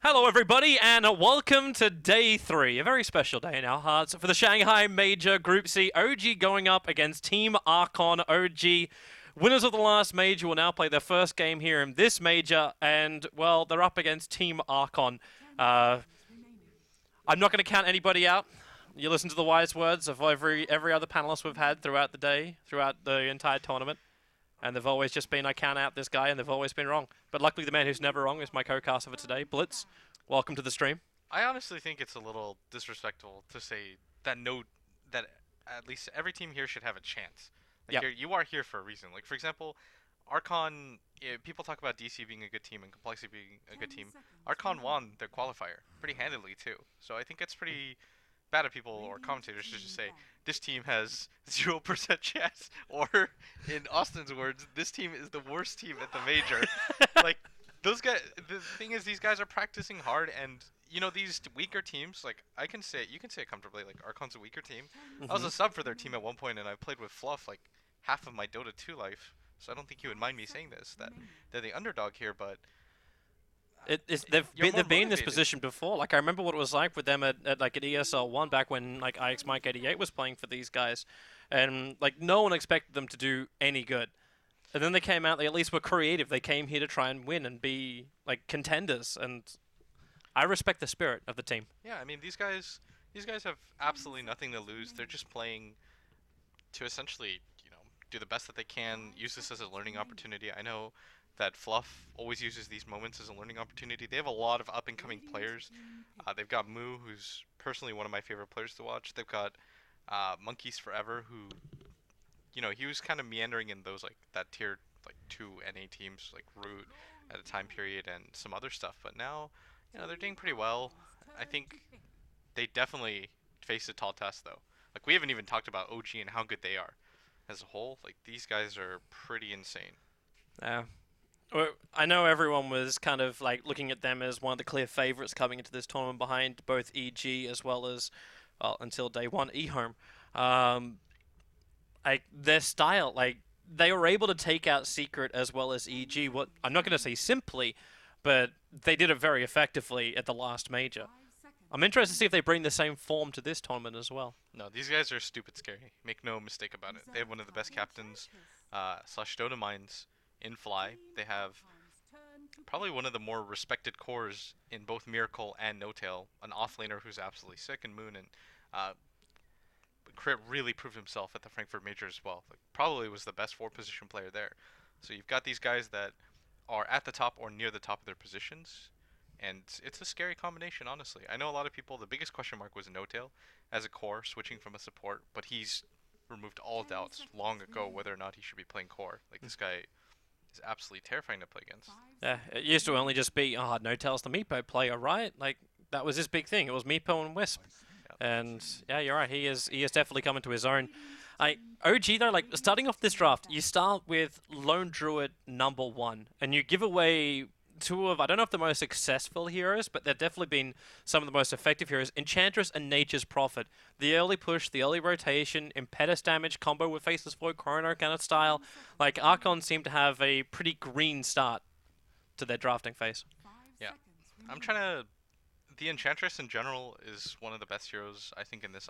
Hello everybody and welcome to day 3, a very special day in our hearts for the Shanghai Major Group C. OG going up against Team Archon. OG, winners of the last major, will now play their first game here in this major, and well, they're up against Team Archon. I'm not going to count anybody out. You listen to the wise words of every other panelist we've had throughout the day, throughout the entire tournament. And they've always just been, I count out this guy, and they've always been wrong. But luckily, the man who's never wrong is my co-caster for today, Blitz. Welcome to the stream. I honestly think it's a little disrespectful to say that that at least every team here should have a chance. Like you are here for a reason. Like for example, Archon. People talk about DC being a good team and Complexity being a good team. Archon won their qualifier pretty handily too. So I think it's pretty bad of people or commentators to just say this team has 0% chance, or in Austin's words, this team is the worst team at the major. Like those guys. The thing is, these guys are practicing hard, and you know these weaker teams. Like you can say it comfortably. Like Archon's a weaker team. I was a sub for their team at one point, and I played with Fluff like half of my Dota 2 life. So I don't think you would mind me saying this, that they're the underdog here, but they've been in this position before. Like I remember what it was like with them at ESL 1 back when like IX Mike 88 was playing for these guys, and like no one expected them to do any good. And then they came out. They at least were creative. They came here to try and win and be like contenders. And I respect the spirit of the team. Yeah, I mean these guys have absolutely nothing to lose. They're just playing to essentially, do the best that they can. Use this as a learning opportunity. I know that Fluff always uses these moments as a learning opportunity. They have a lot of up-and-coming players. They've got Moo, who's personally one of my favorite players to watch. They've got Monkeys Forever, who, he was kind of meandering in those, that tier, 2 NA teams, like Root at a time period and some other stuff. But now, they're doing pretty well. I think they definitely face a tall test, though. Like, we haven't even talked about OG and how good they are as a whole. Like, these guys are pretty insane. Yeah. Well, I know everyone was kind of like looking at them as one of the clear favorites coming into this tournament behind both EG as well as, well, until day 1, eHome. Their style, they were able to take out Secret as well as EG. What I'm not going to say simply, but they did it very effectively at the last major. I'm interested to see if they bring the same form to this tournament as well. No, these guys are stupid scary. Make no mistake about it. They have one of the best captains / Dota minds in Fly. They have probably one of the more respected cores in both Miracle and No-Tail. An offlaner who's absolutely sick in Moon, and Crit really proved himself at the Frankfurt Major as well. Probably was the best 4-position player there. So you've got these guys that are at the top or near the top of their positions. And it's a scary combination, honestly. I know a lot of people, the biggest question mark was No-Tail as a core, switching from a support, but he's removed all doubts long ago whether or not he should be playing core. Like, this guy is absolutely terrifying to play against. Yeah, it used to only just be, No-Tail's the Meepo player, right? Like, that was his big thing. It was Meepo and Wisp. Yep. And, yeah, you're right. He is definitely coming to his own. OG, though, starting off this draft, you start with Lone Druid #1, and you give away 2 of, I don't know if the most successful heroes, but they've definitely been some of the most effective heroes. Enchantress and Nature's Prophet. The early push, the early rotation, impetus damage combo with Faceless Void, Chrono kind of style. Like, Archon seem to have a pretty green start to their drafting phase. Yeah. The Enchantress in general is one of the best heroes, I think, in this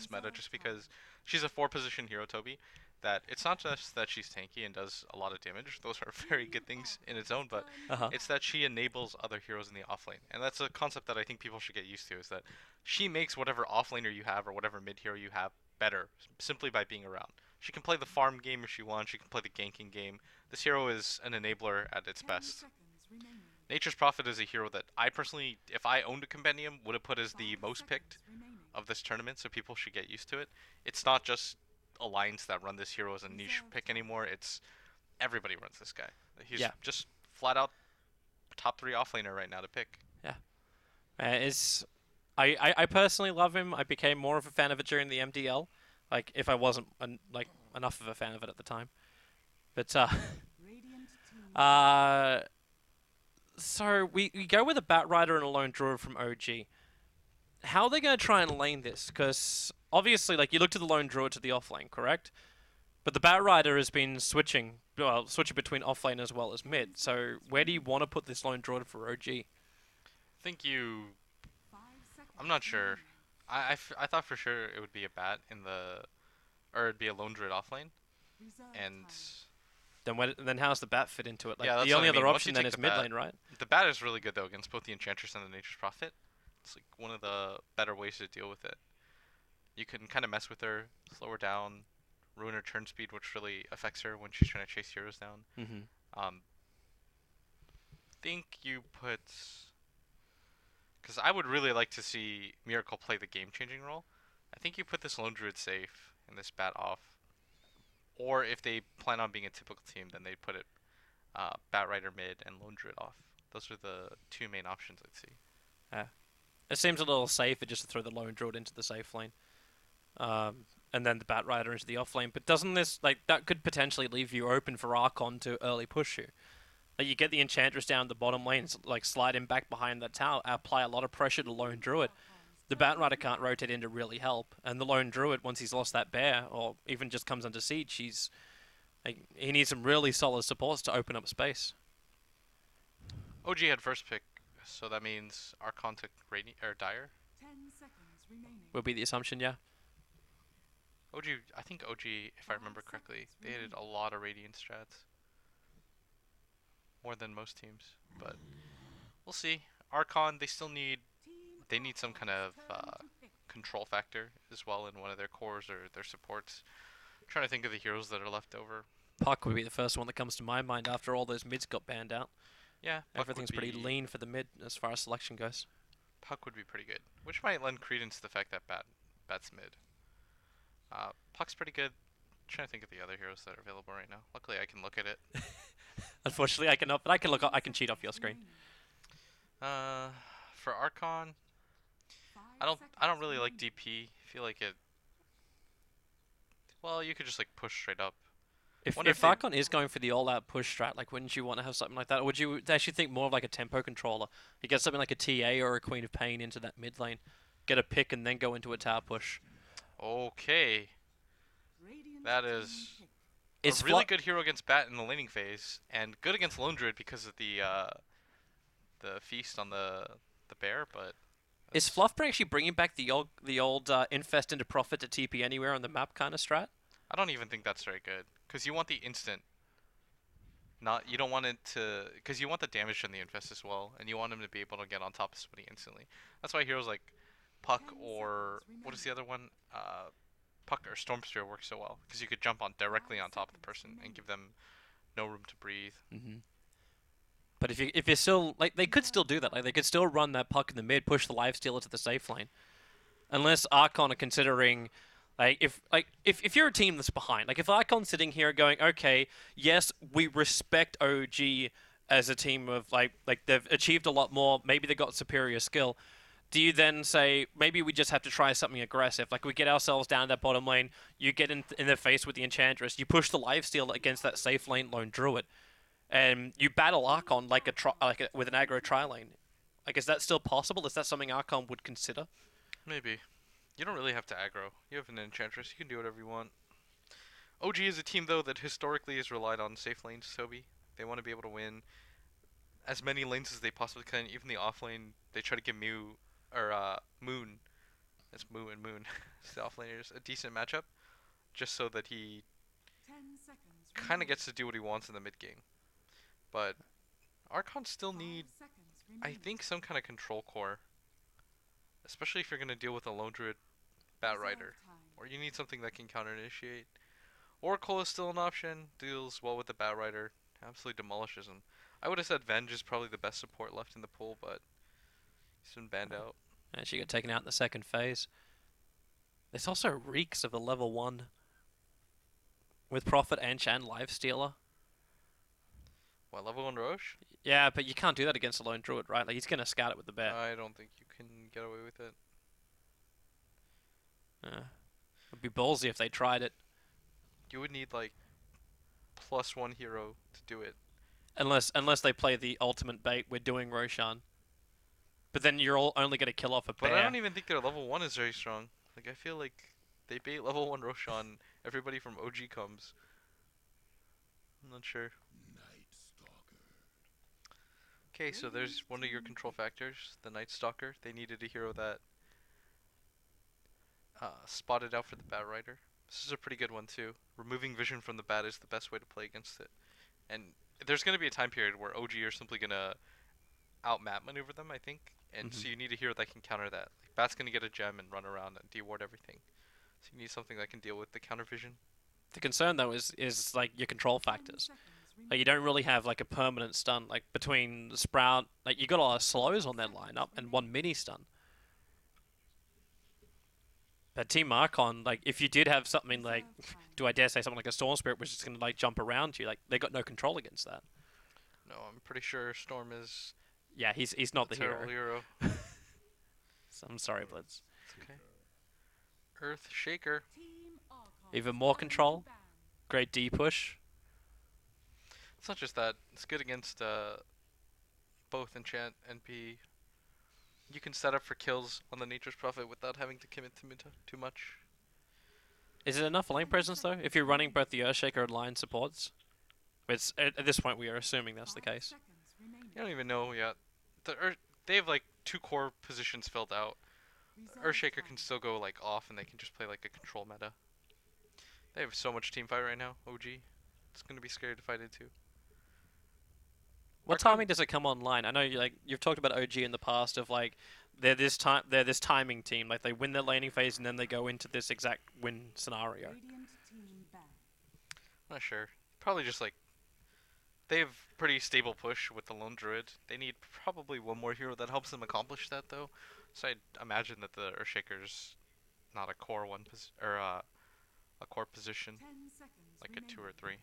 meta, just because she's a 4-position hero, Toby. That it's not just that she's tanky and does a lot of damage. Those are very good things in its own, but it's that she enables other heroes in the offlane. And that's a concept that I think people should get used to, is that she makes whatever offlaner you have or whatever mid hero you have better simply by being around. She can play the farm game if she wants. She can play the ganking game. This hero is an enabler at its best. Nature's Prophet is a hero that I personally, if I owned a compendium, would have put as the most picked of this tournament, so people should get used to it. It's not just Alliance that run this hero as a niche pick anymore. It's everybody runs this guy. He's just flat out top 3 offlaner right now to pick. Yeah, I personally love him. I became more of a fan of it during the MDL, if I wasn't enough of a fan of it at the time. But so we go with a Batrider and a Lone Druid from OG. How are they going to try and lane this? Because obviously, you look to the Lone Druid to the offlane, correct? But the Batrider has been switching between offlane as well as mid. So where do you want to put this Lone Druid for OG? think you. I'm not sure. I thought for sure it would be a bat in the, or it'd be a lone druid offlane, and Then how's the bat fit into it? Like yeah, that's the what only I mean. other Once you option then take is the mid bat, lane, right? the bat is really good though against both the Enchantress and the Nature's Prophet. It's like one of the better ways to deal with it. You can kind of mess with her, slow her down, ruin her turn speed, which really affects her when she's trying to chase heroes down. Mm-hmm. Think you put, because I would really like to see Miracle play the game-changing role. I think you put this lone druid safe and this bat off, or if they plan on being a typical team, then they put it bat rider mid and lone druid off. Those are the two main options I'd see. Yeah. It seems a little safer just to throw the lone druid into the safe lane, and then the bat rider into the off lane. But doesn't this that could potentially leave you open for Archon to early push you? Like you get the Enchantress down the bottom lane, like slide him back behind that tower, apply a lot of pressure to lone druid. The bat rider can't rotate in to really help, and the lone druid, once he's lost that bear or even just comes under siege, he needs some really solid supports to open up space. OG had first pick, so that means Archon took or Dire. 10 seconds remaining. Would be the assumption, yeah. OG, I think OG, if I remember correctly, they did a lot of Radiant strats. More than most teams, but we'll see. Archon, they need some kind of control factor as well in one of their cores or their supports. I'm trying to think of the heroes that are left over. Puck would be the first one that comes to my mind after all those mids got banned out. Yeah, Puck everything's pretty lean for the mid as far as selection goes. Puck would be pretty good, which might lend credence to the fact that Bat's mid. Puck's pretty good. I'm trying to think of the other heroes that are available right now. Luckily, I can look at it. Unfortunately, I cannot, but I can look. I can cheat off your screen. For Archon, I don't really like DP. I feel like it. Well, you could just like push straight up. If Archon is going for the all-out push strat, like wouldn't you want to have something like that, or would you actually think more of like a tempo controller? You get something like a TA or a Queen of Pain into that mid lane, get a pick, and then go into a tower push. Okay, that is a really good hero against Bat in the laning phase, and good against Lone Druid because of the feast on the bear. But is Fluffbreak actually bringing back the old infest into profit to TP anywhere on the map kind of strat? I don't even think that's very good, because you want the instant. You don't want it to, because you want the damage from the infest as well, and you want him to be able to get on top of somebody instantly. That's why heroes like Puck or what is the other one? Puck or Stormspear work so well, because you could jump on directly on top of the person and give them no room to breathe. Mm-hmm. But if you're still they could still do that. Like they could still run that Puck in the mid, push the lifestealer to the safe lane, unless Archon are considering. If you're a team that's behind, like if Archon's sitting here going, okay, yes, we respect OG as a team of like they've achieved a lot more, maybe they got superior skill. Do you then say maybe we just have to try something aggressive? Like we get ourselves down that bottom lane, you get in their face with the Enchantress, you push the lifesteal against that safe lane lone druid, and you battle Archon with an aggro tri-lane. Like is that still possible? Is that something Archon would consider? Maybe. You don't really have to aggro. You have an Enchantress. You can do whatever you want. OG is a team, though, that historically has relied on safe lanes, Toby. They want to be able to win as many lanes as they possibly can. Even the off lane, they try to give Moon. It's Moo and Moon. It's the off laners. A decent matchup. Just so that he kind of gets to do what he wants in the mid game. But Archon still need, I think, some kind of control core. Especially if you're going to deal with a Lone Druid Bat Rider, or you need something that can counter-initiate. Oracle is still an option, deals well with the Bat Rider, absolutely demolishes him. I would have said Venge is probably the best support left in the pool, but he's been banned out. And she got taken out in the second phase. This also reeks of a level 1 with Prophet, Ench, and Lifestealer. What, level 1 Roche? Yeah, but you can't do that against a Lone Druid, right? Like he's going to scout it with the bear. I don't think you can get away with it. It'd be ballsy if they tried it. You would need like +1 hero to do it. Unless they play the ultimate bait, we're doing Roshan. But then you're all only going to kill off a bear. But I don't even think their level 1 is very strong. Like I feel like they bait level 1 Roshan, everybody from OG comes. I'm not sure. Okay, so there's one of your control factors, the Night Stalker. They needed a hero that spotted out for the Bat Rider. This is a pretty good one too. Removing vision from the Bat is the best way to play against it. And there's going to be a time period where OG are simply going to out-map maneuver them, I think. And so you need a hero that can counter that. Like, Bat's going to get a gem and run around and de-ward everything. So you need something that can deal with the counter vision. The concern though is like your control factors. Like you don't really have like a permanent stun. Like between the Sprout, like you got a lot of slows on that lineup and one mini stun. But Team Archon, like if you did have something like, do I dare say something like a Storm Spirit, which is going to like jump around you, like they got no control against that. No, I'm pretty sure Storm is Yeah, he's not the terrible hero. hero. So I'm sorry, Blitz. It's okay. Earth Shaker. Even more control. Great D push. It's not just that. It's good against both Enchant and P. You can set up for kills on the Nature's Prophet without having to commit to too much. Is it enough lane presence though? If you're running both the Earthshaker and line supports? It's, at this point we are assuming that's the case. You don't even know yet. They have like 2 core positions filled out. Earthshaker can still go like off and they can just play like a control meta. They have so much team fight right now, OG. It's gonna be scary to fight into. What timing does it come online? I know you've talked about OG in the past of like they're this timing team, like they win their laning phase and then they go into this exact win scenario. Not sure. Probably just like they have pretty stable push with the lone druid. They need probably one more hero that helps them accomplish that though. So I imagine that the Earthshaker's not a core a core position, like a 2 or 3.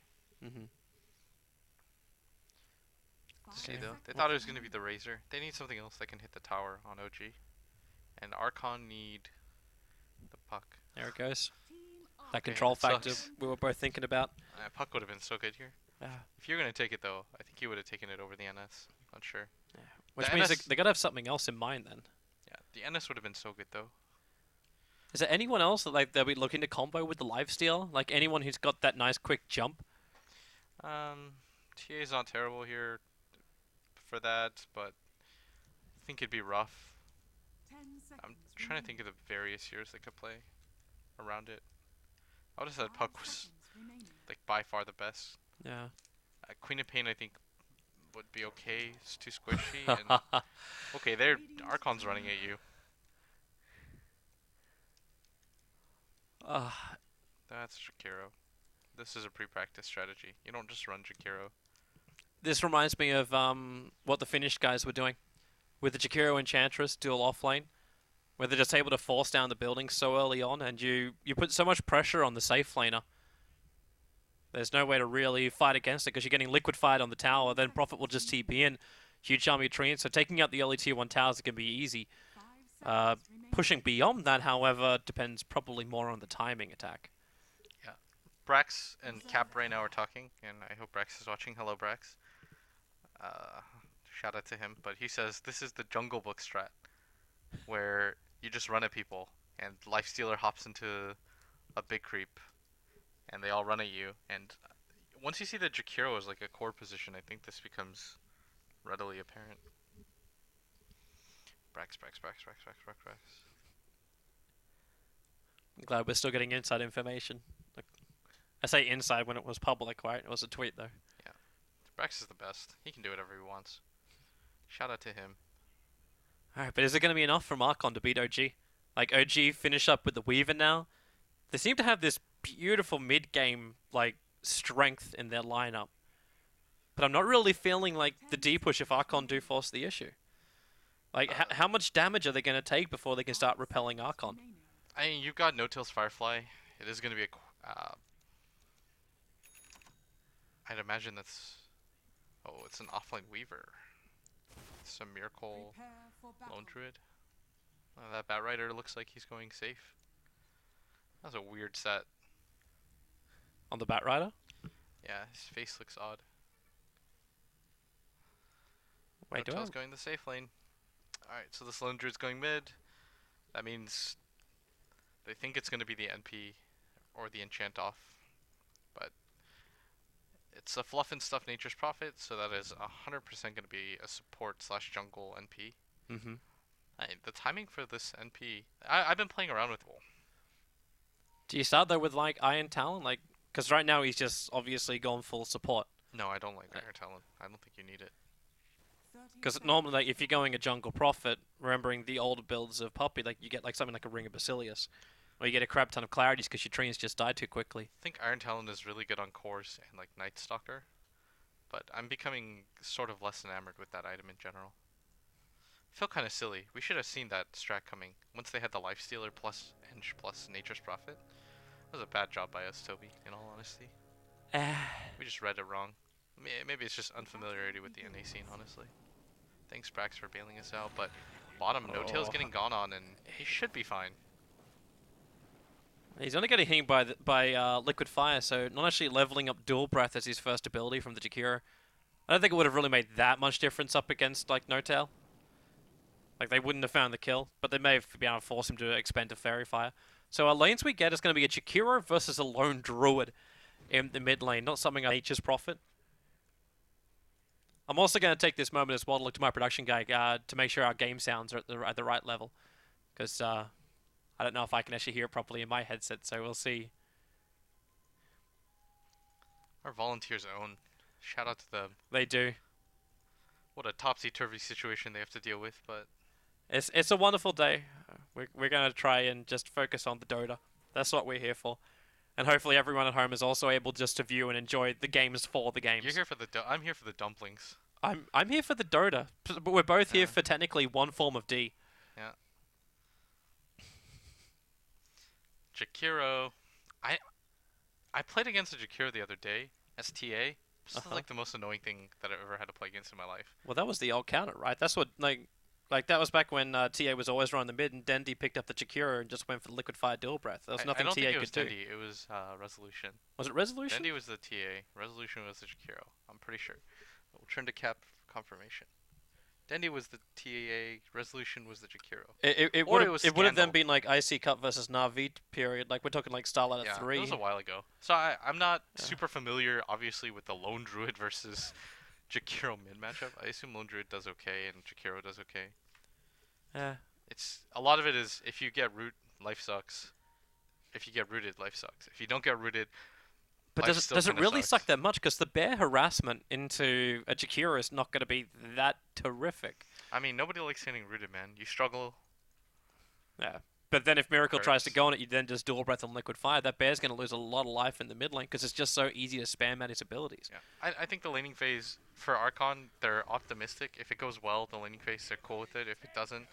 See though, they thought it was gonna be the Razor. They need something else that can hit the tower on OG, and Archon need the puck. There it goes. That Okay, control that factor sucks. we were both thinking about. Puck would have been so good here. Yeah. If you're gonna take it though, I think you would have taken it over the NS. Not sure. Yeah. Which The means NS they gotta have something else in mind then. Yeah, the NS would have been so good though. Is there anyone else that like they'll be looking to combo with the lifesteal? Like anyone who's got that nice quick jump? TA's not terrible here for that, but I think it'd be rough. I'm trying to think of the various heroes they could play around it. I would have said Puck was like by far the best. Yeah. Queen of Pain I think would be okay. It's too squishy. And okay, there Archon's running at you. That's Jakiro. This is a pre-practice strategy. You don't just run Jakiro. This reminds me of what the Finnish guys were doing with the Jakiro Enchantress dual offlane, where they're just able to force down the building so early on, and you put so much pressure on the safe laner. There's no way to really fight against it because you're getting liquefied on the tower, then Prophet will just TP in, huge army treant, so taking out the early tier 1 towers can be easy. Pushing beyond that, however, depends probably more on the timing attack. Yeah. Brax and Cap right now are talking, and I hope Brax is watching. Hello, Brax. Shout out to him, but he says this is the Jungle Book strat, where you just run at people, and Lifestealer hops into a big creep, and they all run at you, and once you see that Jakiro is like a core position, I think this becomes readily apparent. Brax. I'm glad we're still getting inside information. Like, I say inside when it was public, right? It was a tweet though. Yeah. Brax is the best. He can do whatever he wants. Shout out to him. Alright, but is it going to be enough from Archon to beat OG? Like, OG finish up with the Weaver now? They seem to have this beautiful mid-game, like, strength in their lineup. But I'm not really feeling like the D-push if Archon do force the issue. Like, how much damage are they going to take before they can start repelling Archon? I mean, you've got No-Tail's Firefly. It is going to be a... I'd imagine that's... Oh, it's an offline Weaver. Some Miracle Lone Druid. That Bat Rider looks like he's going safe. That's a weird set. On the Bat Rider? Yeah, his face looks odd. Wait, No-Tail's going the safe lane. Alright, so this Lone Druid's going mid. That means they think it's going to be the NP or the enchant off. But It's a fluff and stuff Nature's Prophet, so that is 100% going to be a support slash jungle NP. Mm-hmm. The timing for this NP, I've been playing around with it. Do you start though with like Iron Talon, like, because right now he's just obviously gone full support. No, I don't like Iron Talon. I don't think you need it. 30 Because normally, like, if you're going a jungle prophet, remembering the older builds of Puppy, like you get like something like a Ring of Basilius, or you get a crap ton of clarities because your trees just die too quickly. I think Iron Talon is really good on cores and like Night Stalker, but I'm becoming sort of less enamored with that item in general. I feel kind of silly. We should have seen that strat coming once they had the Lifestealer plus Eng plus Nature's Prophet. That was a bad job by us, Toby, in all honesty. We just read it wrong. Maybe it's just unfamiliarity with the NA scene, honestly. Thanks, Brax, for bailing us out, but bottom, No Tail's getting gone on, and he should be fine. He's only getting hit by Liquid Fire, so not actually leveling up Dual Breath as his first ability from the Jakiro. I don't think it would have really made that much difference up against like No Tail. Like they wouldn't have found the kill, but they may have been able to force him to expend to Fairy Fire. So our lanes we get is going to be a Jakiro versus a lone Druid in the mid lane, not something Nature's Prophet. I'm also going to take this moment as well to look to my production guy to make sure our game sounds are at the right level. Because I don't know if I can actually hear it properly in my headset, so we'll see. Our volunteers own. Shout out to them. They do. What a topsy-turvy situation they have to deal with, but... It's a wonderful day. We're going to try and just focus on the Dota. That's what we're here for. And hopefully everyone at home is also able just to view and enjoy the games for the games. You're here for the I'm here for the dumplings. I'm here for the Dota, but we're both here for technically one form of D. Yeah. Jakiro, I played against a Jakiro the other day as TA. This is like the most annoying thing that I've ever had to play against in my life. Well, that was the old counter, right? That's what like that was back when TA was always running the mid, and Dendy picked up the Jakiro and just went for the Liquid Fire Dual Breath. There was nothing I don't TA think it was could do. Dendy, it was Resolution. Was it Resolution? Dendy was the TA, Resolution was the Jakiro. I'm pretty sure. We'll turn to cap confirmation. Dendy was the TA, Resolution was the Jakiro. It would have then been like IC Cup versus Na'Vi period. Like we're talking like Starlight at 3. It was a while ago. So I'm not super familiar, obviously, with the Lone Druid versus Jakiro mid matchup. I assume Lone Druid does okay and Jakiro does okay. It's a lot of it is if you get root, life sucks. If you get rooted, life sucks. If you don't get rooted, but does it really suck that much? Because the bear harassment into a Jakiro is not going to be that terrific. I mean, nobody likes getting rooted, man. You struggle. Yeah. But then if Miracle tries to go on it, you then just Dual Breath and Liquid Fire. That bear's going to lose a lot of life in the mid lane because it's just so easy to spam at his abilities. Yeah. I think the laning phase for Archon, they're optimistic. If it goes well, the laning phase, they're cool with it. If it doesn't,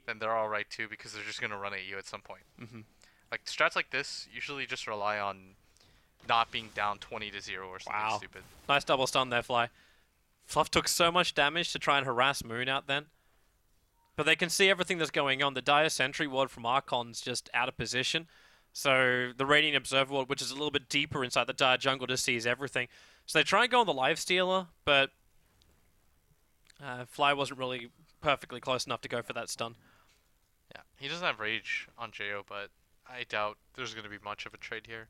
then they're alright too because they're just going to run at you at some point. Mm-hmm. Like, strats like this usually just rely on not being down 20-0 or something stupid. Nice double stun there, Fly. Fluff took so much damage to try and harass Moon out then. But they can see everything that's going on. The Dire Sentry ward from Archon's just out of position. So the Radiant Observer ward, which is a little bit deeper inside the Dire jungle, just sees everything. So they try and go on the Lifestealer, but Fly wasn't really perfectly close enough to go for that stun. Yeah, he doesn't have Rage on Jo, but I doubt there's going to be much of a trade here.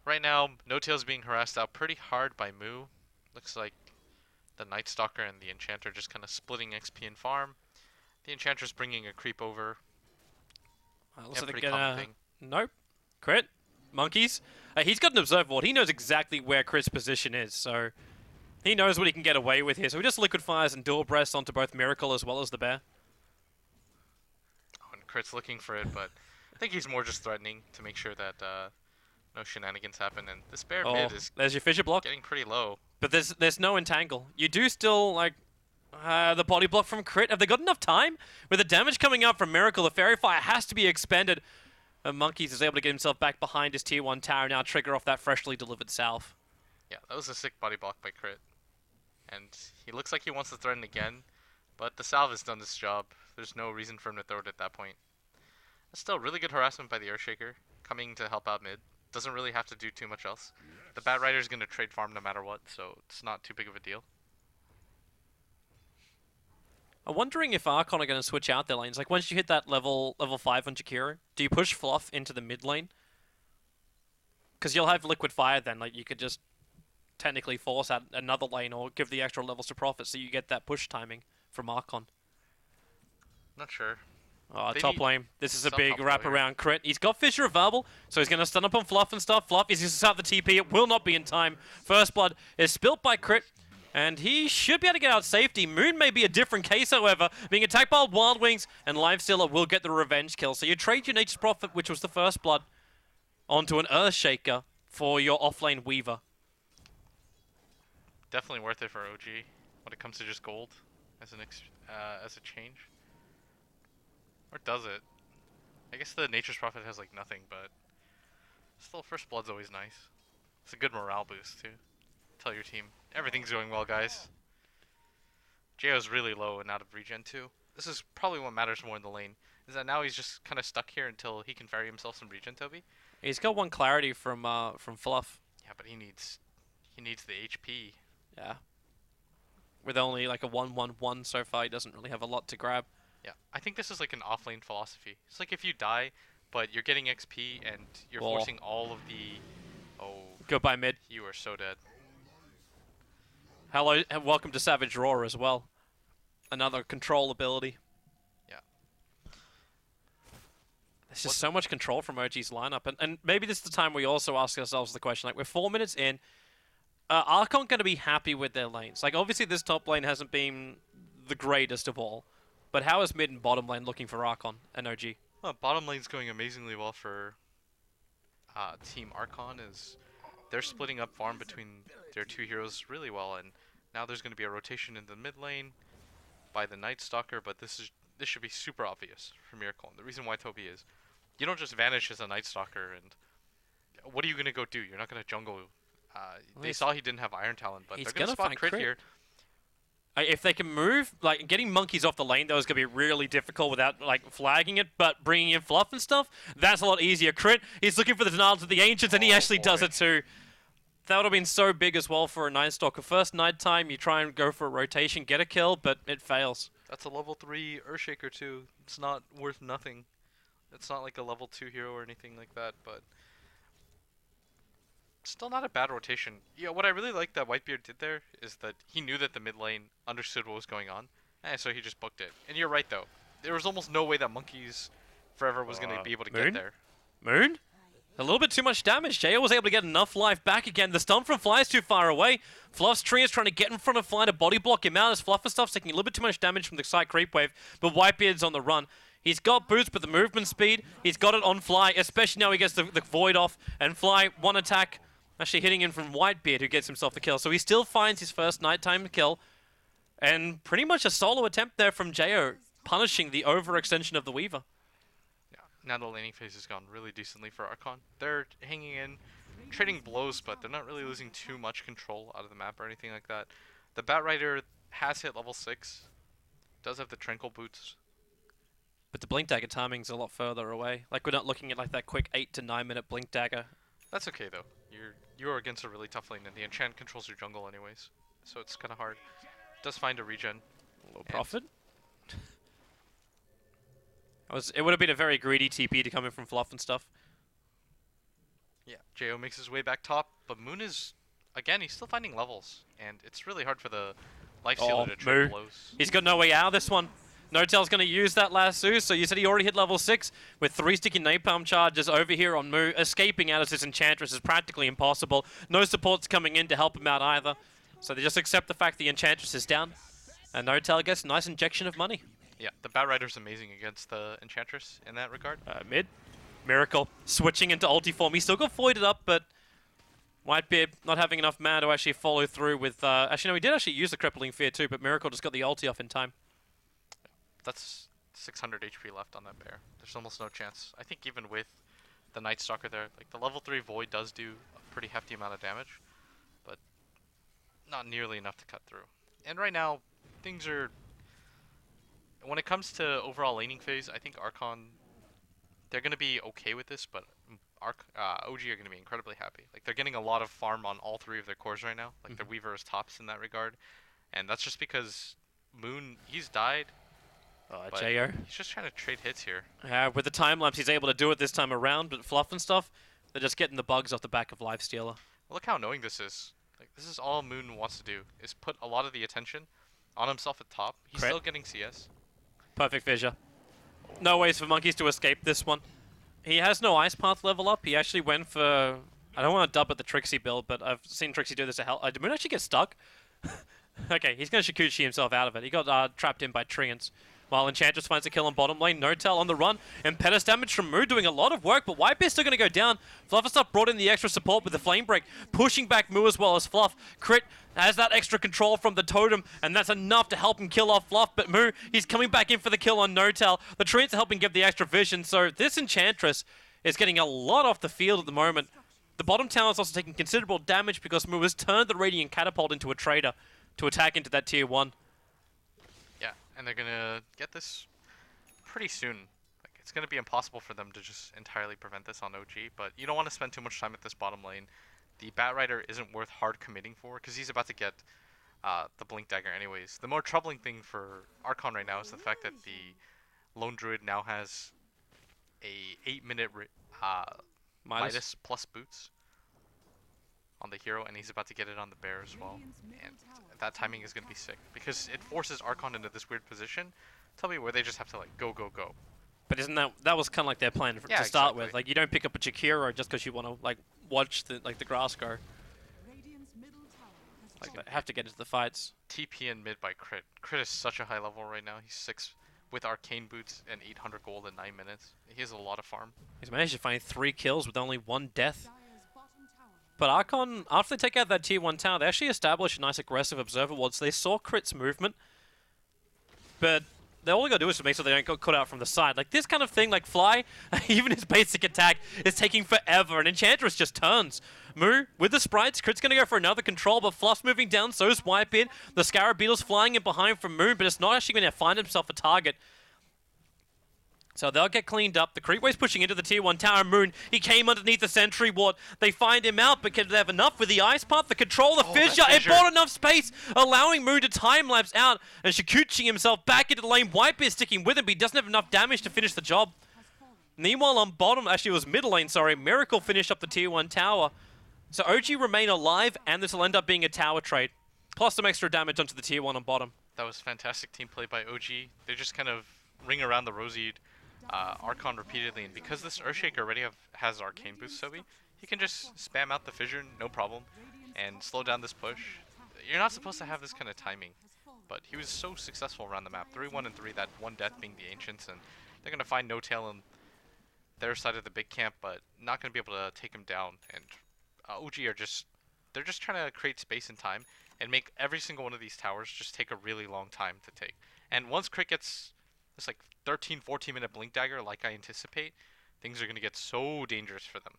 Right now, No Tail's being harassed out pretty hard by Moo. Looks like the Night Stalker and the Enchanter just kind of splitting XP and farm. The Enchanter's bringing a creep over. Looks like pretty common thing. Nope. Crit. Monkeys. He's got an Observer ward. He knows exactly where Crit's position is, so he knows what he can get away with here. So he just Liquid Fires and Dual Breaths onto both Miracle as well as the Bear. Oh, and Crit's looking for it, but I think he's more just threatening to make sure that no shenanigans happen. And this Bear mid is there's your Fissure block. Getting pretty low. But there's no entangle. You do still like the body block from Crit. Have they got enough time? With the damage coming up from Miracle, the Fairy Fire has to be expended. And Monkeys is able to get himself back behind his tier 1 tower now, trigger off that freshly delivered salve. Yeah, that was a sick body block by Crit. And he looks like he wants to threaten again, but the salve has done its job. There's no reason for him to throw it at that point. That's still really good harassment by the Earthshaker, coming to help out mid. Doesn't really have to do too much else. The Bat Rider's going to trade farm no matter what, so it's not too big of a deal. I'm wondering if Archon are going to switch out their lanes. Like, once you hit that level 5 on Jakiro, do you push Fluff into the mid lane? Because you'll have Liquid Fire then. Like, you could just technically force out another lane or give the extra levels to Prophet so you get that push timing from Archon. Not sure. They Top need lane. This is a some big help out here. wraparound crit. He's got Fissure available, so he's going to stun up on Fluff and stuff. Fluff is going to start the TP. It will not be in time. First blood is spilt by crit, and he should be able to get out safety. Moon may be a different case, however. Being attacked by Wild Wings, and Lifestealer will get the revenge kill. So you trade your Nature's Prophet, which was the first blood, onto an Earthshaker for your offlane Weaver. Definitely worth it for OG when it comes to just gold as as a change. Or does it? I guess the Nature's Prophet has like nothing, but still, first blood's always nice. It's a good morale boost too. Tell your team everything's going well, guys. JO's really low and out of regen too. This is probably what matters more in the lane. Is that now he's just kind of stuck here until he can vary himself some regen, Toby? He's got one clarity from Fluff. Yeah, but he needs the HP. Yeah. With only like a 1-1-1 so far, he doesn't really have a lot to grab. Yeah, I think this is like an offlane philosophy. It's like if you die, but you're getting XP and you're Wall. forcing all of the... Oh, Goodbye mid. you are so dead. Hello, and welcome to Savage Roar as well. Another control ability. Yeah. There's just so much control from OG's lineup, and maybe this is the time we also ask ourselves the question, like, we're 4 minutes in, Archon going to be happy with their lanes? Like, obviously this top lane hasn't been the greatest of all, but how is mid and bottom lane looking for Archon and OG? Well, bottom lane's going amazingly well for Team Archon. Is they're splitting up farm between their two heroes really well, and now there's going to be a rotation in the mid lane by the Night Stalker, but this should be super obvious from Archon. The reason why, Toby, is you don't just vanish as a Night Stalker, and what are you going to go do? You're not going to jungle. They saw he didn't have Iron Talon, but they're going to spot crit here. If they can move, like, getting monkeys off the lane, though, is going to be really difficult without, like, flagging it, but bringing in Fluff and stuff, that's a lot easier. Crit, he's looking for the denial to the Ancients, and he actually does it too. That would have been so big as well for a Night Stalker. First night time, you try and go for a rotation, get a kill, but it fails. That's a level 3 Earthshaker too. It's not worth nothing. It's not like a level 2 hero or anything like that, but still not a bad rotation. Yeah, what I really like that Whitebeard did there is that he knew that the mid lane understood what was going on, and so he just booked it. And you're right though. There was almost no way that Monkeys Forever was going to be able to get there. Moon? A little bit too much damage. JO was able to get enough life back again. The stun from Fly is too far away. Fluff's tree is trying to get in front of Fly to body block him out as Fluff and stuff's taking a little bit too much damage from the side creep wave, but Whitebeard's on the run. He's got boost, but the movement speed, he's got it on Fly, especially now he gets the Void off, and Fly, one attack, actually hitting in from Whitebeard, who gets himself the kill. So he still finds his first nighttime kill, and pretty much a solo attempt there from JO, punishing the overextension of the Weaver. Now the laning phase has gone really decently for Archon. They're hanging in, trading blows, but they're not really losing too much control out of the map or anything like that. The Batrider has hit level 6, does have the Tranquil boots. But the Blink Dagger timing's a lot further away. Like, we're not looking at like that quick 8 to 9 minute Blink Dagger. That's okay though. You're against a really tough lane, and the enchant controls your jungle anyways, so it's kind of hard. Does find a regen. Low profit. It would have been a very greedy TP to come in from Fluff and stuff. Yeah, JO makes his way back top, but Moon is, again, he's still finding levels, and it's really hard for the Lifestealer to trade blows. He's got no way out of this one. No-Tail's going to use that lasso, so you said he already hit level 6 with 3 sticky napalm charges over here on Moo. Escaping out as this Enchantress is practically impossible. No supports coming in to help him out either. So they just accept the fact the Enchantress is down, and No-Tail gets a nice injection of money. Yeah, the Batrider's amazing against the Enchantress in that regard. Mid. Miracle switching into ulti form. He still got voided up, but Whitebeard not having enough mana to actually follow through with... actually, no, he did actually use the Crippling Fear too, but Miracle just got the ulti off in time. That's 600 HP left on that bear. There's almost no chance. I think even with the Night Stalker there, like the level 3 Void does do a pretty hefty amount of damage, but not nearly enough to cut through. And right now, things are... When it comes to overall laning phase, I think Archon, they're going to be okay with this, but OG are going to be incredibly happy. Like, they're getting a lot of farm on all 3 of their cores right now. Like, their Weaver is tops in that regard. And that's just because Moon, he's died. JO. He's just trying to trade hits here. With the time lapse, he's able to do it this time around, but Fluff and stuff, they're just getting the bugs off the back of Lifestealer. Look how annoying this is. Like, this is all Moon wants to do, is put a lot of the attention on himself at top. He's Crit. still getting CS. Perfect fissure. No ways for Monkeys to escape this one. He has no Ice Path level up. He actually went for... I don't want to dub at the Trixie build, but I've seen Trixie do this at hell. Did Moon actually get stuck? Okay, he's going to Shikuchi himself out of it. He got trapped in by Treants. While Enchantress finds a kill on bottom lane, No-Tail on the run, and Pettis damage from Moon doing a lot of work, but Whitebeard's still going to go down. Flufferstuff brought in the extra support with the Flame Break, pushing back Moo as well as Fluff. Crit has that extra control from the totem, and that's enough to help him kill off Fluff, but Moo, he's coming back in for the kill on No-Tail. The Treants are helping give the extra vision, so this Enchantress is getting a lot off the field at the moment. The bottom tower is also taking considerable damage because Moo has turned the Radiant Catapult into a trader to attack into that tier 1. Yeah, and they're gonna get this pretty soon. Like, it's gonna be impossible for them to just entirely prevent this on OG, but you don't want to spend too much time at this bottom lane. The Batrider isn't worth hard committing for, because he's about to get the Blink Dagger anyways. The more troubling thing for Archon right now is the fact that the Lone Druid now has a 8-minute Midas plus boots on the hero, and he's about to get it on the bear as well. And that timing is going to be sick, because it forces Archon into this weird position, tell me, where they just have to, like, go. But isn't that was kind of like their plan to start exactly. with? Like, you don't pick up a Jakiro just because you want to like watch the grass go. Radiant's middle tower has Like, fallen. they have to get into the fights. TP in mid by Crit. Crit is such a high level right now. He's 6 with Arcane Boots and 800 gold in 9 minutes. He has a lot of farm. He's managed to find 3 kills with only 1 death. Dire's bottom tower. But Archon, after they take out that tier 1 tower, they actually establish a nice aggressive observer ward. So they saw Crit's movement, but all they gotta do is to make sure they don't get cut out from the side. Like this kind of thing, like Fly, even his basic attack is taking forever, and Enchantress just turns. Moo, with the sprites, Crit's gonna go for another control, but Fluff's moving down, so's Whitebeard. The Scarab Beetle's flying in behind from Moo, but it's not actually gonna find himself a target. So they'll get cleaned up. The Creepway's pushing into the tier 1 tower. Moon, he came underneath the sentry ward. They find him out, but can they have enough with the Ice Path? The control, the fissure, it bought enough space, allowing Moon to time-lapse out and Shikuchi himself back into the lane. Whitebeard sticking with him, but he doesn't have enough damage to finish the job. Meanwhile, on bottom, actually it was middle lane, sorry, Miracle finished up the tier 1 tower. So OG remain alive, and this will end up being a tower trade. Plus some extra damage onto the tier 1 on bottom. That was fantastic team play by OG. They just kind of ring around the rosied Archon repeatedly, and because this Earthshaker already has Arcane Boost, Sobi, he can just spam out the Fissure, no problem, and slow down this push. You're not supposed to have this kind of timing, but he was so successful around the map. 3-1 and 3, that one death being the Ancients, and they're going to find No-Tail on their side of the big camp, but not going to be able to take him down. And OG are they're just trying to create space and time and make every single one of these towers just take a really long time to take. And once Crit gets this like 13-14 minute Blink Dagger like I anticipate, things are going to get so dangerous for them.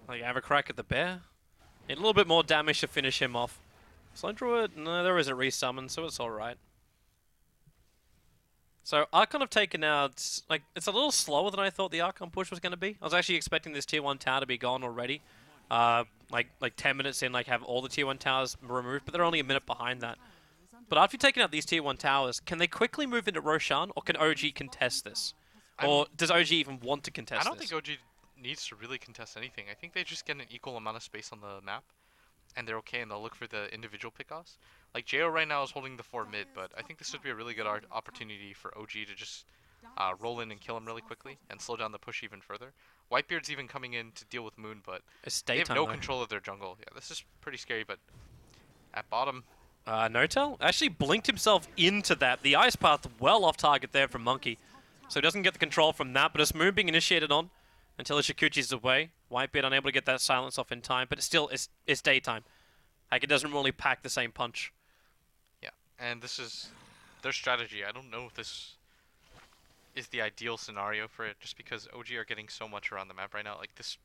Like, have a crack at the bear. Need a little bit more damage to finish him off. Slow Druid, no, there is a resummon, so it's alright. So Archon have taken out, like, it's a little slower than I thought the Archon push was going to be. I was actually expecting this tier 1 tower to be gone already. Like 10 minutes in, like, have all the tier 1 towers removed, but they're only a minute behind that. But after you've taken out these tier 1 towers, can they quickly move into Roshan, or can OG contest this? Or does OG even want to contest this? I don't think OG needs to really contest anything. I think they just get an equal amount of space on the map, and they're okay, and they'll look for the individual pickoffs. Like, JO right now is holding the 4 mid, but I think this would be a really good opportunity for OG to just roll in and kill him really quickly, and slow down the push even further. Whitebeard's even coming in to deal with Moon, but they have no control of their jungle. Yeah, this is pretty scary, but at bottom... No-Tail actually blinked himself into that. The Ice Path well off target there from Monkey. So he doesn't get the control from that, but it's Moon being initiated on until Shikuchi's away. Whitebeard unable to get that silence off in time, but it's daytime. Like, it doesn't really pack the same punch. Yeah, and this is their strategy. I don't know if this is the ideal scenario for it, just because OG are getting so much around the map right now. Like, this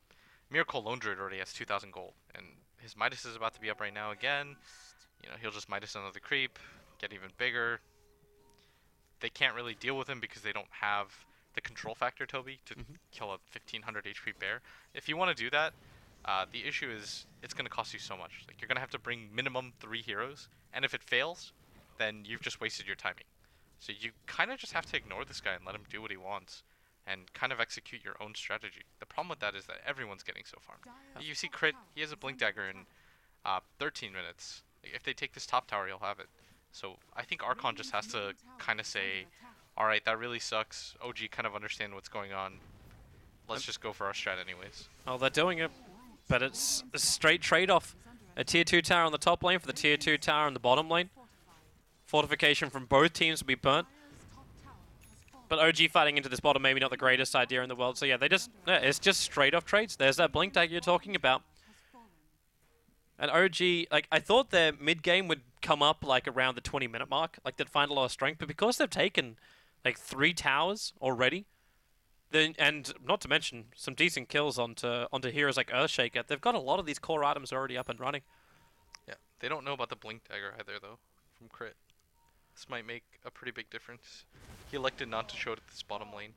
Miracle Lone Druid already has 2,000 gold, and his Midas is about to be up right now again. You know, he'll just Midas another creep, get even bigger. They can't really deal with him because they don't have the control factor, Toby, to kill a 1500 HP bear. If you want to do that, the issue is it's going to cost you so much. Like, you're going to have to bring minimum 3 heroes, and if it fails, then you've just wasted your timing. So you kind of just have to ignore this guy and let him do what he wants. and kind of execute your own strategy. The problem with that is that everyone's getting so farmed. You see Crit, he has a Blink Dagger in 13 minutes. If they take this top tower, he'll have it. So I think Archon just has to kind of say, alright, that really sucks. OG kind of understand what's going on. Let's just go for our strat anyways. Oh, they're doing it, but it's a straight trade-off. A tier 2 tower on the top lane for the tier 2 tower on the bottom lane. Fortification from both teams will be burnt. But OG fighting into this bottom, maybe not the greatest idea in the world. So yeah, it's just straight off trades. There's that Blink Dagger you're talking about. And OG, like, I thought their mid game would come up like around the 20-minute mark. Like, they'd find a lot of strength. But because they've taken like 3 towers already, then, and not to mention some decent kills onto heroes like Earthshaker, they've got a lot of these core items already up and running. Yeah, they don't know about the Blink Dagger either, though, from Crit. This might make a pretty big difference. He elected not to show it at this bottom lane.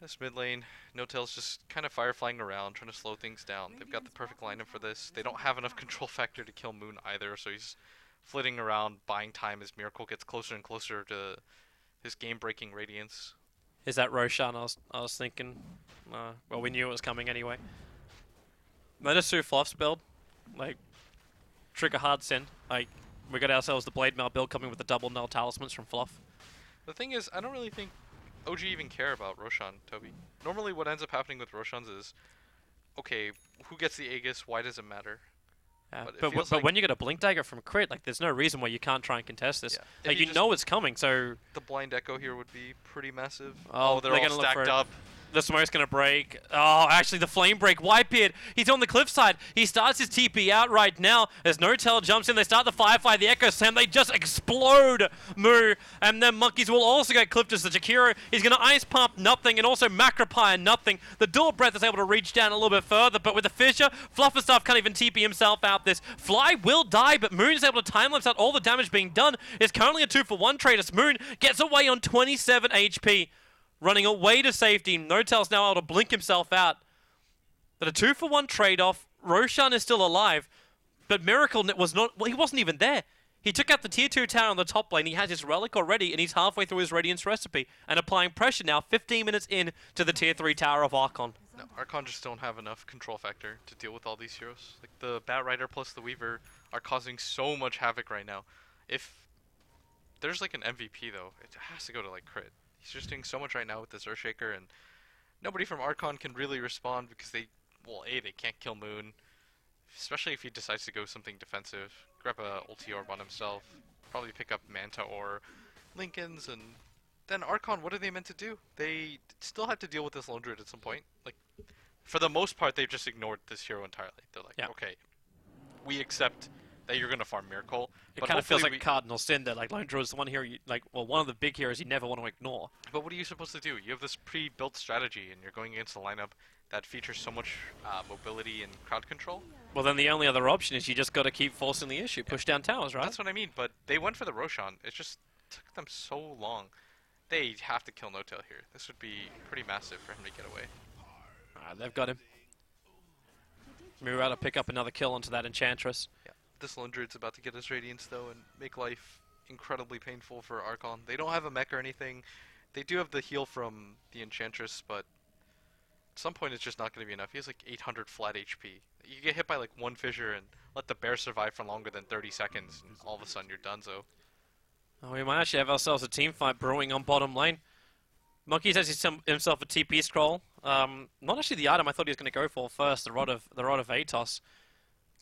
This mid lane, No-Tail's just kind of fireflying around, trying to slow things down. They've got the perfect lineup for this. They don't have enough control factor to kill Moon either, so he's flitting around, buying time as Miracle gets closer and closer to his game-breaking radiance. Is that Roshan? I was thinking. Well, we knew it was coming anyway. Medisu Fluff's build, like, trigger hard sin. Like, we got ourselves the Blade Mail build coming with the double null talismans from Fluff. The thing is, I don't really think OG even care about Roshan, Toby. Normally what ends up happening with Roshans is, okay, who gets the Aegis, why does it matter? Yeah, But but when you get a Blink Dagger from Crit, like, there's no reason why you can't try and contest this. Yeah. Like, you know it's coming, so... The Blind Echo here would be pretty massive. Oh, they're they're all gonna look for stacked it. up. The smoke's gonna break. Oh, actually, the flame break. Whitebeard, he's on the cliffside. He starts his TP out right now. As No-Tail jumps in, they start the Firefly, the Echo Slam. They just explode Moo. And then Monkeys will also get clipped as the Jakiro. He's gonna Ice Pump, nothing, and also Macropire, nothing. The Dual Breath is able to reach down a little bit further, but with the Fissure, Fluff and stuff can't even TP himself out this. Fly will die, but Moon is able to time-lapse out all the damage being done. It's currently a 2-for-1 trade as Moon gets away on 27 HP. Running away to safety. No-Tail's now able to blink himself out. But a 2-for-1 trade-off. Roshan is still alive, but Miracle was not. Well, he wasn't even there. He took out the tier 2 tower on the top lane. He has his relic already, and he's halfway through his Radiance recipe and applying pressure now. 15 minutes in to the tier 3 tower of Archon. No, Archon just don't have enough control factor to deal with all these heroes. Like the Batrider plus the Weaver are causing so much havoc right now. If there's like an MVP though, it has to go to like Crit. He's just doing so much right now with this Earthshaker, and nobody from Archon can really respond because they can't kill Moon, especially if he decides to go something defensive. Grab a ulti orb on himself, probably pick up Manta or Lincolns, and then Archon, what are they meant to do? They still have to deal with this Lone Druid at some point. Like, for the most part, they've just ignored this hero entirely. They're like, okay, we accept that you're gonna farm Miracle. It kind of feels like a cardinal sin that, like, Lone Druid is the one hero one of the big heroes you never want to ignore. But what are you supposed to do? You have this pre-built strategy, and you're going against a lineup that features so much mobility and crowd control. Well, then the only other option is you just got to keep forcing the issue, push down towers, right? That's what I mean. But they went for the Roshan. It just took them so long. They have to kill No-Tail here. This would be pretty massive for him to get away. They've got him. Murata pick up another kill onto that Enchantress. Yeah. This Lone Druid's about to get his Radiance, though, and make life incredibly painful for Archon. They don't have a mech or anything. They do have the heal from the Enchantress, but at some point it's just not going to be enough. He has like 800 flat HP. You get hit by like one fissure and let the bear survive for longer than 30 seconds, and all of a sudden you're done, so. Oh, we might actually have ourselves a team fight brewing on bottom lane. Monkeys has himself a TP scroll. Not actually the item I thought he was going to go for first, the Rod of Atos.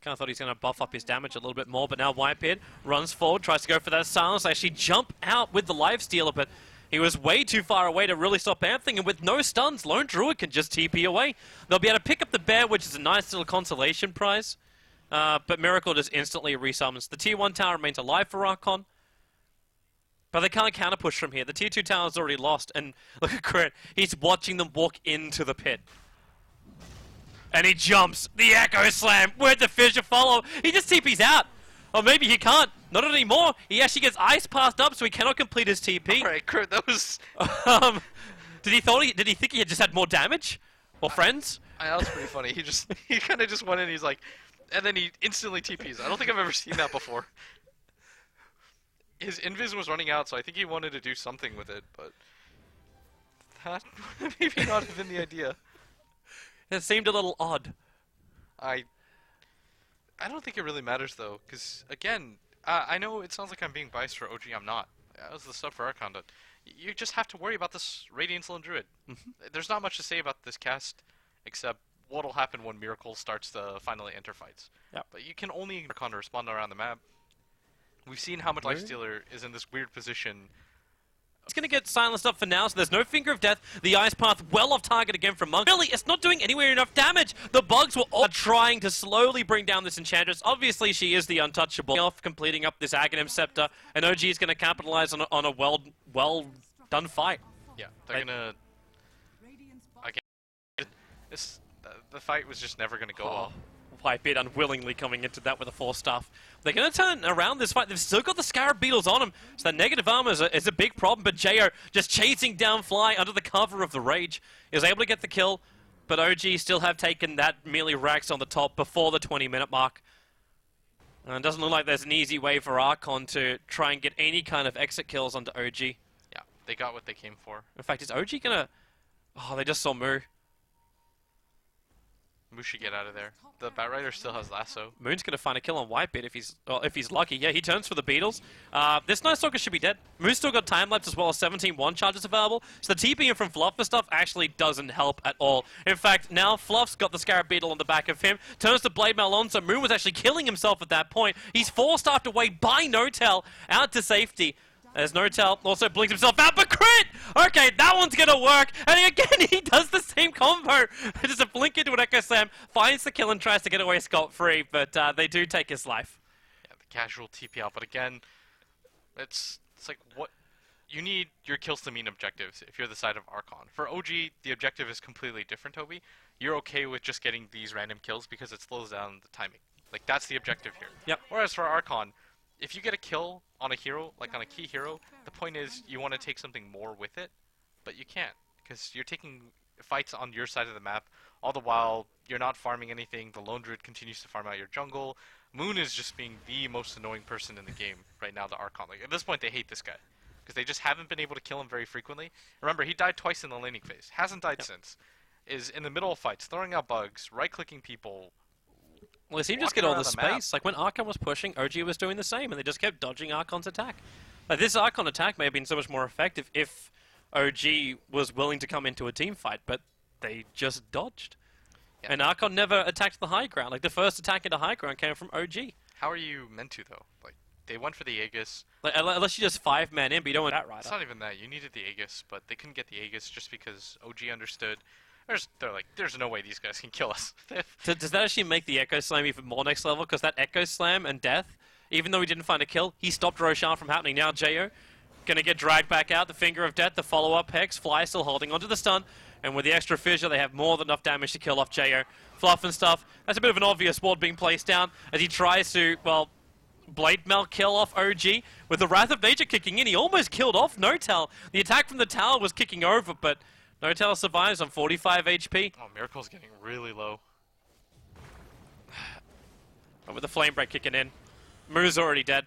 Kind of thought he's going to buff up his damage a little bit more, but now Whitebeard runs forward, tries to go for that silence. Actually jump out with the Lifestealer, but he was way too far away to really stop Anthing, and with no stuns, Lone Druid can just TP away. They'll be able to pick up the bear, which is a nice little consolation prize. But Miracle just instantly resummons. The tier 1 tower remains alive for Archon, but they can't counter-push from here. The tier 2 tower is already lost, and look at Crit. He's watching them walk into the pit. And he jumps. The Echo Slam. Where'd the Fissure follow? He just TP's out. Or maybe he can't. Not anymore. He actually gets ice passed up, so he cannot complete his TP. Alright, Kurt, that was... did he think he had just had more damage? Or friends? That was pretty funny. He kind of just went in, he's like... And then he instantly TPs. I don't think I've ever seen that before. His invis was running out, so I think he wanted to do something with it, but... That maybe not have been the idea. It seemed a little odd. I don't think it really matters though, because again, I know it sounds like I'm being biased for OG. I'm not. That was the stuff for Archon. You just have to worry about this Radiant Lone Druid. There's not much to say about this cast, except what'll happen when Miracle starts to finally enter fights. Yep. But you can only Archon to respond around the map. We've seen how much Lifestealer is in this weird position. It's going to get silenced up for now, so there's no Finger of Death. The Ice Path well off target again from Monk. Really, it's not doing anywhere enough damage. The bugs were all trying to slowly bring down this Enchantress. Obviously, she is the untouchable. Off completing up this Aghanim Scepter, and OG is going to capitalize on a well done fight. Yeah, they're gonna. Again, the fight was just never gonna go well. Whitebeard unwillingly coming into that with a 4-staff. They're going to turn around this fight. They've still got the Scarab Beetles on them, so that negative armor is a big problem. But Jo just chasing down Fly under the cover of the Rage. Is able to get the kill, but OG still have taken that melee racks on the top before the 20-minute mark. And it doesn't look like there's an easy way for Archon to try and get any kind of exit kills onto OG. Yeah, they got what they came for. In fact, is OG going to... Oh, they just saw Moo. Moo should get out of there. The Batrider still has Lasso. Moon's going to find a kill on Whitebeard if he's lucky. Yeah, he turns for the Beetles. This Night Stalker should be dead. Moon's still got time lapse as well as 17 one-charges available. So the TPing from Fluff for stuff actually doesn't help at all. In fact, now Fluff's got the Scarab Beetle on the back of him. Turns to Blade Mail on, so Moon was actually killing himself at that point. He's forced away by Notel out to safety. As Notel also blinks himself out, but crit! Okay, that one's gonna work, and again, he does the same combo. Just a blink into an Echo Slam, finds the kill and tries to get away scot-free, but they do take his life. Yeah, the casual TP out, but again, it's like what... You need your kills to mean objectives if you're the side of Archon. For OG, the objective is completely different, Toby. You're okay with just getting these random kills because it slows down the timing. Like, that's the objective here. Yep. Whereas for Archon, if you get a kill on a hero, like on a key hero, the point is you want to take something more with it, but you can't, because you're taking fights on your side of the map, all the while you're not farming anything, the Lone Druid continues to farm out your jungle. Moon is just being the most annoying person in the game right now, the Archon. Like, at this point, they hate this guy, because they just haven't been able to kill him very frequently. Remember, he died twice in the laning phase, hasn't died since, is in the middle of fights, throwing out bugs, right-clicking people. Well, they seem to just get all the space. Like, when Archon was pushing, OG was doing the same, and they just kept dodging Archon's attack. Like, this Archon attack may have been so much more effective if OG was willing to come into a team fight, but they just dodged. Yeah. And Archon never attacked the high ground. Like, the first attack into high ground came from OG. How are you meant to, though? Like, they went for the Aegis. Like, unless you just 5-man in, but you don't want that right. It's not even that. You needed the Aegis, but they couldn't get the Aegis just because OG understood. They're like, there's no way these guys can kill us. Does that actually make the Echo Slam even more next level? Because that Echo Slam and death, even though he didn't find a kill, he stopped Roshan from happening. Now Jo gonna get dragged back out. The Finger of Death, the follow-up Hex. Fly still holding onto the stun. And with the extra Fissure, they have more than enough damage to kill off Jo. Fluff and stuff. That's a bit of an obvious ward being placed down as he tries to, well, Blade Mail kill off OG. With the Wrath of Nature kicking in, he almost killed off Notel. The attack from the tower was kicking over, but Notel survives on 45 HP. Oh, Miracle's getting really low. And with the Flame Break kicking in, Moo's already dead.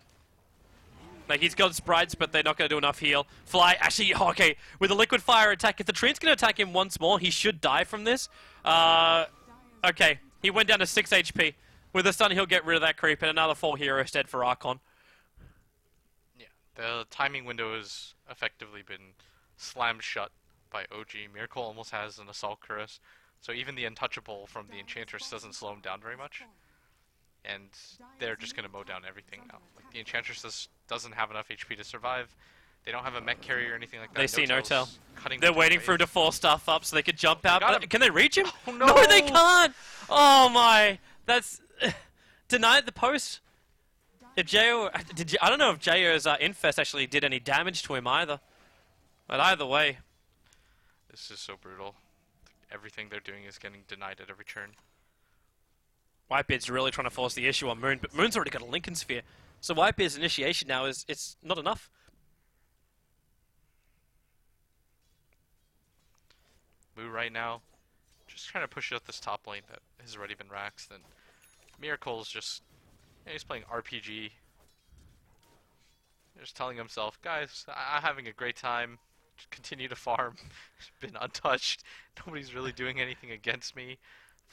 Like, he's got sprites, but they're not going to do enough heal. Fly, actually, okay, with the Liquid Fire attack, if the Treant's going to attack him once more, he should die from this. Okay, he went down to 6 HP. With the stun, he'll get rid of that creep, and another 4 heroes dead for Archon. Yeah, the timing window has effectively been slammed shut by OG. Miracle almost has an Assault Cuirass, so even the Untouchable from the Enchantress doesn't slow him down very much. And they're just going to mow down everything now. Like, the Enchantress doesn't have enough HP to survive. They don't have a mech carrier or anything like that. They see Notel. Cutting They're waiting for him to 4-stuff up so they could jump out. Can they reach him? Oh, no! No, they can't! Oh my! That's... denied the post. If Jo... I don't know if Jo's Infest actually did any damage to him either. But either way... This is so brutal. Everything they're doing is getting denied at every turn. Whitebeard's really trying to force the issue on Moon, but Moon's already got a Lincoln Sphere. So Whitebeard's initiation now it's not enough. Moo right now, just trying to push out this top lane that has already been raxed, and Miracle's just, he's playing RPG. Just telling himself, guys, I'm having a great time. continue to farm. Been untouched. Nobody's really doing anything against me.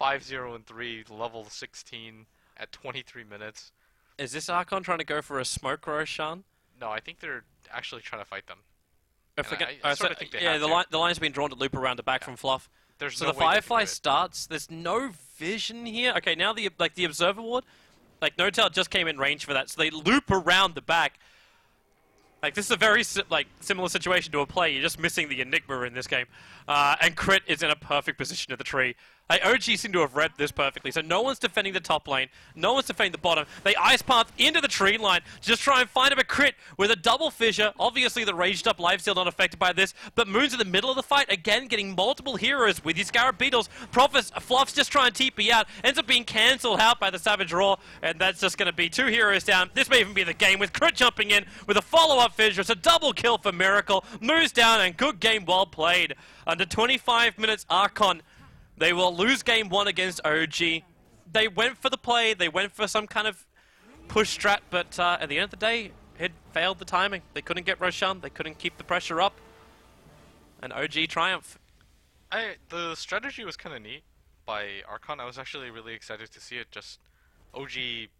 5-0-3, level 16 at 23 minutes. Is this Archon trying to go for a smoke Roshan? No, I think they're actually trying to fight them. I sort of think they yeah, have the to. line's been drawn to loop around the back from Fluff. There's So no the way they can Firefly do it. starts. There's no vision here. Okay, now the Observer Ward, like No-Tail just came in range for that, so they loop around the back. Like this is a very similar situation to a play. You're just missing the Enigma in this game, and Crit is in a perfect position at the tree. OG seem to have read this perfectly, so no one's defending the top lane, no one's defending the bottom. They ice path into the tree line to just try and find him a Crit with a double fissure. Obviously the raged up lifesteal not affected by this, but Moon's in the middle of the fight, again getting multiple heroes with his Scarab Beetles. Fluff's just trying to TP out, ends up being cancelled out by the Savage Roar, and that's just going to be 2 heroes down. This may even be the game with Crit jumping in with a follow-up fissure. It's a double kill for Miracle. Moves down, and good game well played. Under 25 minutes, Archon. They will lose game 1 against OG. They went for the play, they went for some kind of push strat, but at the end of the day, it failed the timing. They couldn't get Roshan, they couldn't keep the pressure up. And OG triumph. The strategy was kind of neat by Archon. I was actually really excited to see it. Just OG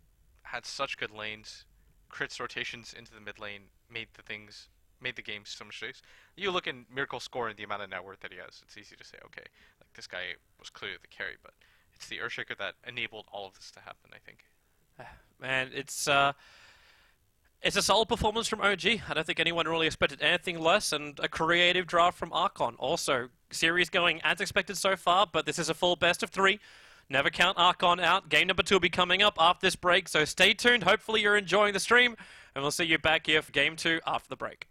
had such good lanes. Crits rotations into the mid lane made the game so much safe. You look in Miracle's score and the amount of net worth that he has, it's easy to say, okay, like this guy was clearly the carry, but it's the Earthshaker that enabled all of this to happen, I think. Man, it's a solid performance from OG. I don't think anyone really expected anything less, and a creative draft from Archon. Also, series going as expected so far, but this is a full best of 3. Never count Archon out. Game number 2 will be coming up after this break, so stay tuned. Hopefully you're enjoying the stream, and we'll see you back here for game 2 after the break.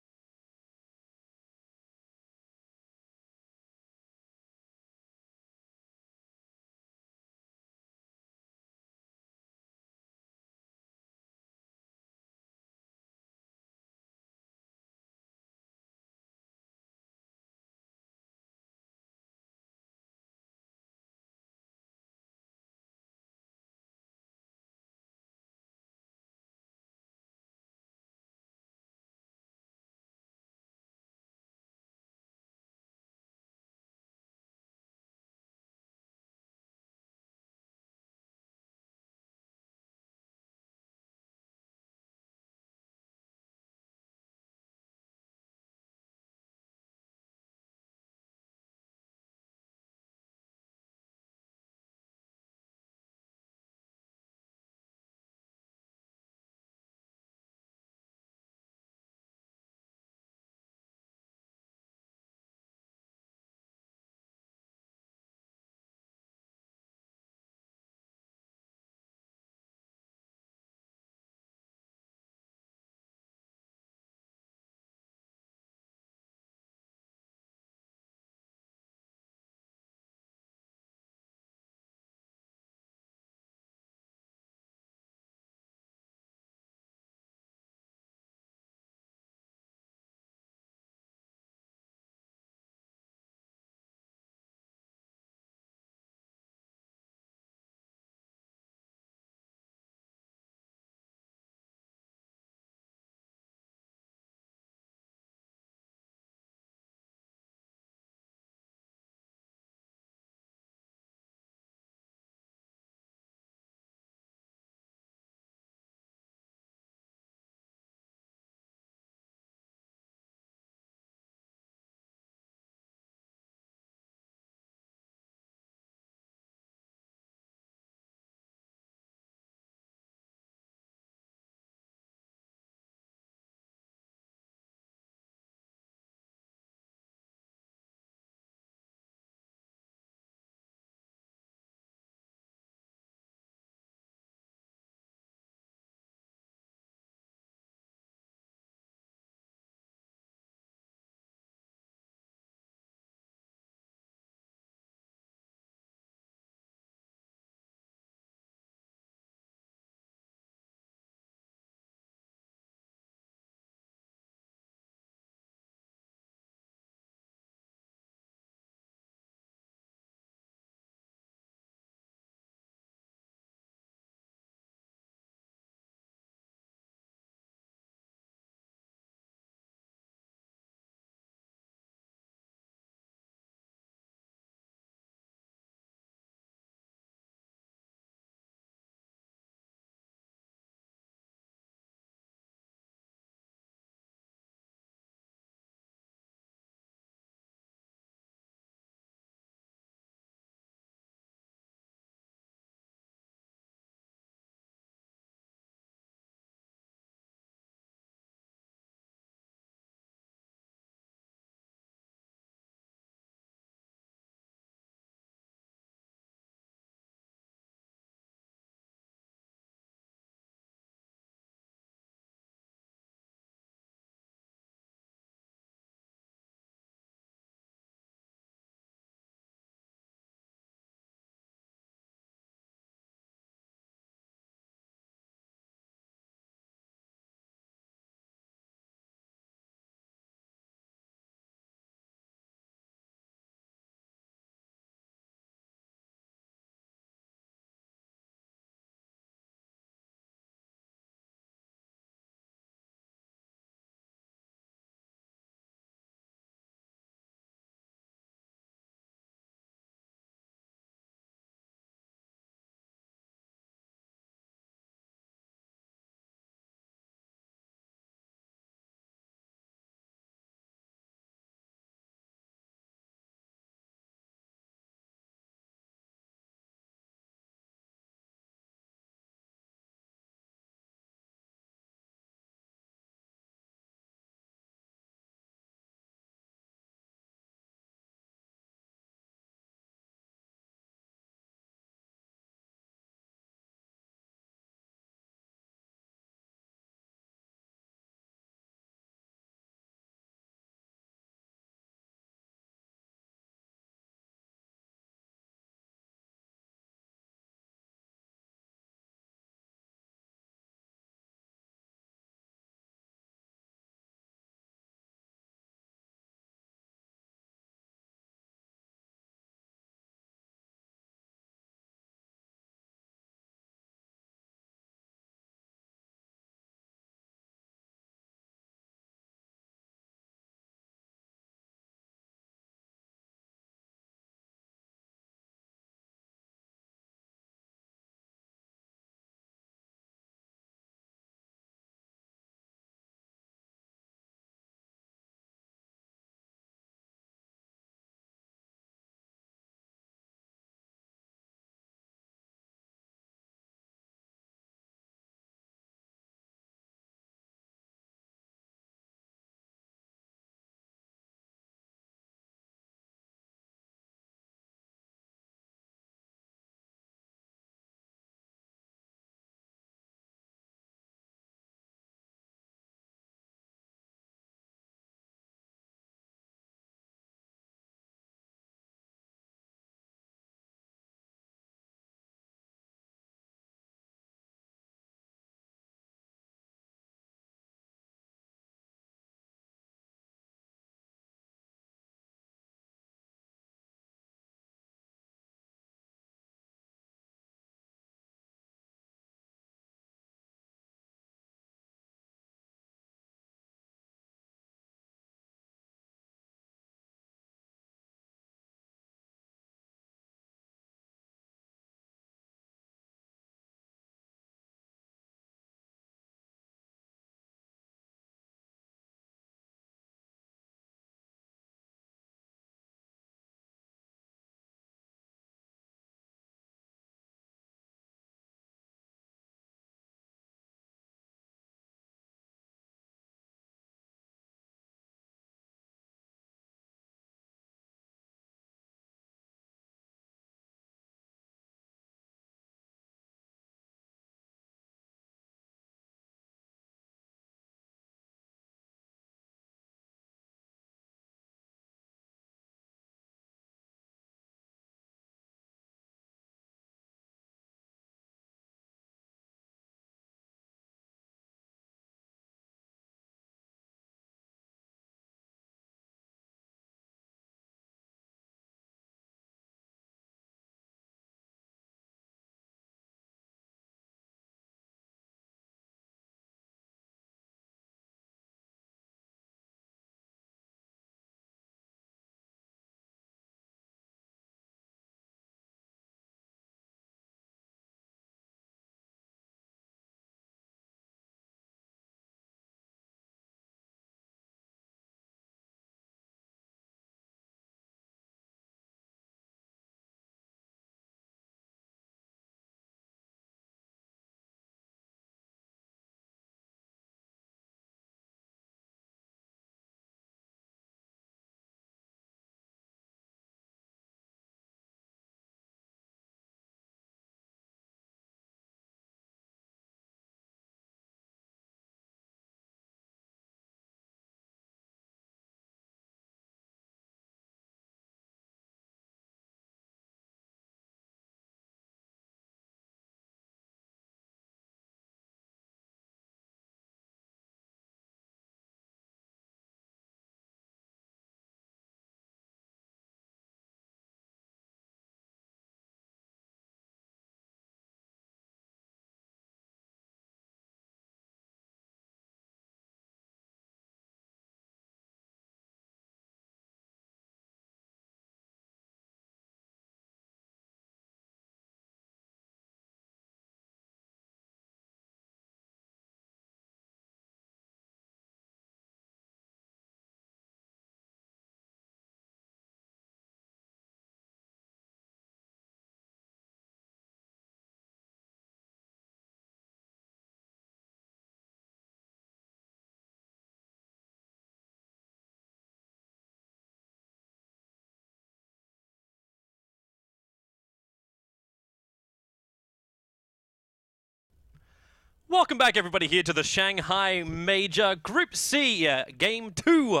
Welcome back, everybody, here to the Shanghai Major Group C, Game 2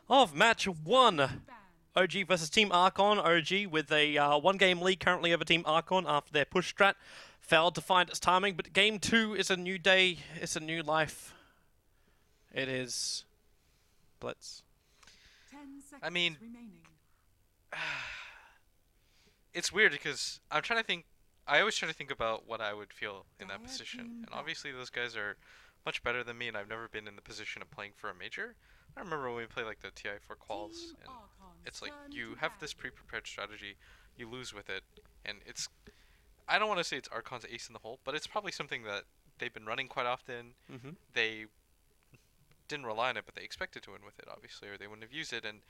of Match 1. OG versus Team Archon. OG with a one-game lead currently over Team Archon after their push strat failed to find its timing. But Game 2 is a new day. It's a new life. It is Blitz. 10 seconds I mean, remaining. it's weird because I'm trying to think. I always try to think about what I would feel in that position, and obviously those guys are much better than me, and I've never been in the position of playing for a major. I remember when we played like the TI4 quals, and it's like you have this pre-prepared strategy, you lose with it, and it's. I don't want to say it's Archon's ace in the hole, but it's probably something that they've been running quite often. They didn't rely on it, but they expected to win with it, obviously, or they wouldn't have used it, and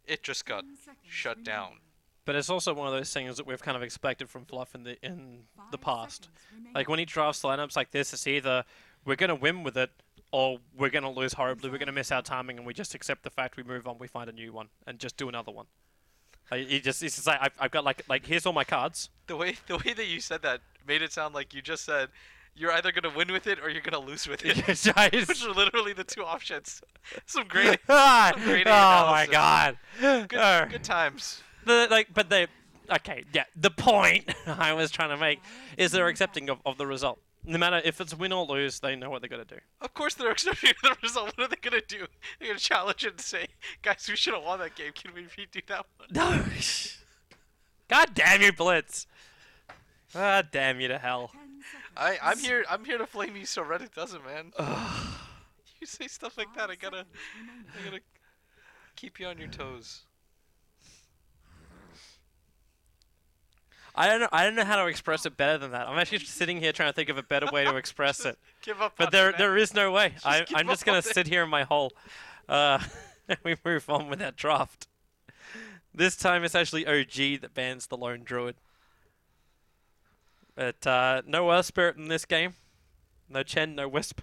it just got shut down. But it's also one of those things that we've kind of expected from Fluff in the past. Like when he drafts lineups like this, it's either we're gonna win with it or we're gonna lose horribly. We're gonna miss our timing, and we just accept the fact. We move on. We find a new one and just do another one. It's just like I've got like here's all my cards. The way that you said that made it sound like you just said you're either gonna win with it or you're gonna lose with it. Which are literally the two options. Some great Oh my analysis. god. Good times. The point I was trying to make is they're accepting of the result. No matter if it's win or lose, they know what they're gonna do. Of course they're accepting the result. What are they gonna do? They're gonna challenge it and say, guys, we should have won that game. Can we redo that one? No. God damn you, Blitz. God damn you to hell. 10 seconds. I'm here to flame you so Reddit doesn't, man. You say stuff like that, I gotta keep you on your toes. I don't know how to express it better than that. I'm actually just sitting here trying to think of a better way to express it. Give up. But on it, man. there is no way. I'm give just up gonna on it. sit here in my hole. We move on with that draft. This time it's actually OG that bans the lone druid. But no Earth Spirit in this game. No Chen, no Wisp.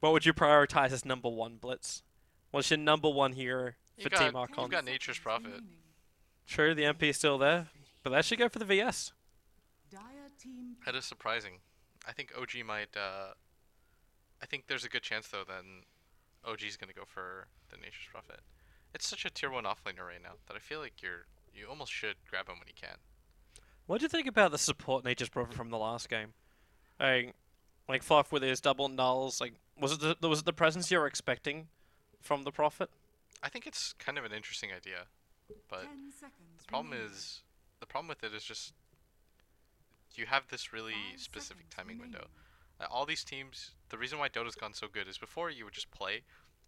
What would you prioritize as number one, Blitz? What's your number one hero for Team Archon? You've got Nature's Prophet. True, the MP is still there, but they should go for the VS. Dire team That is surprising. I think OG might. I think there's a good chance though that OG's gonna go for the Nature's Prophet. It's such a tier 1 offlaner right now that I feel like you almost should grab him when you can. What do you think about the support Nature's Prophet from the last game? Like Fluff with his double nulls. Like, was it the presence you were expecting from the Prophet? I think it's kind of an interesting idea, but 10 seconds the problem remaining. is with it is just you have this really 5 specific seconds timing window. remaining. All these teams, the reason why Dota's gone so good is before you would just play,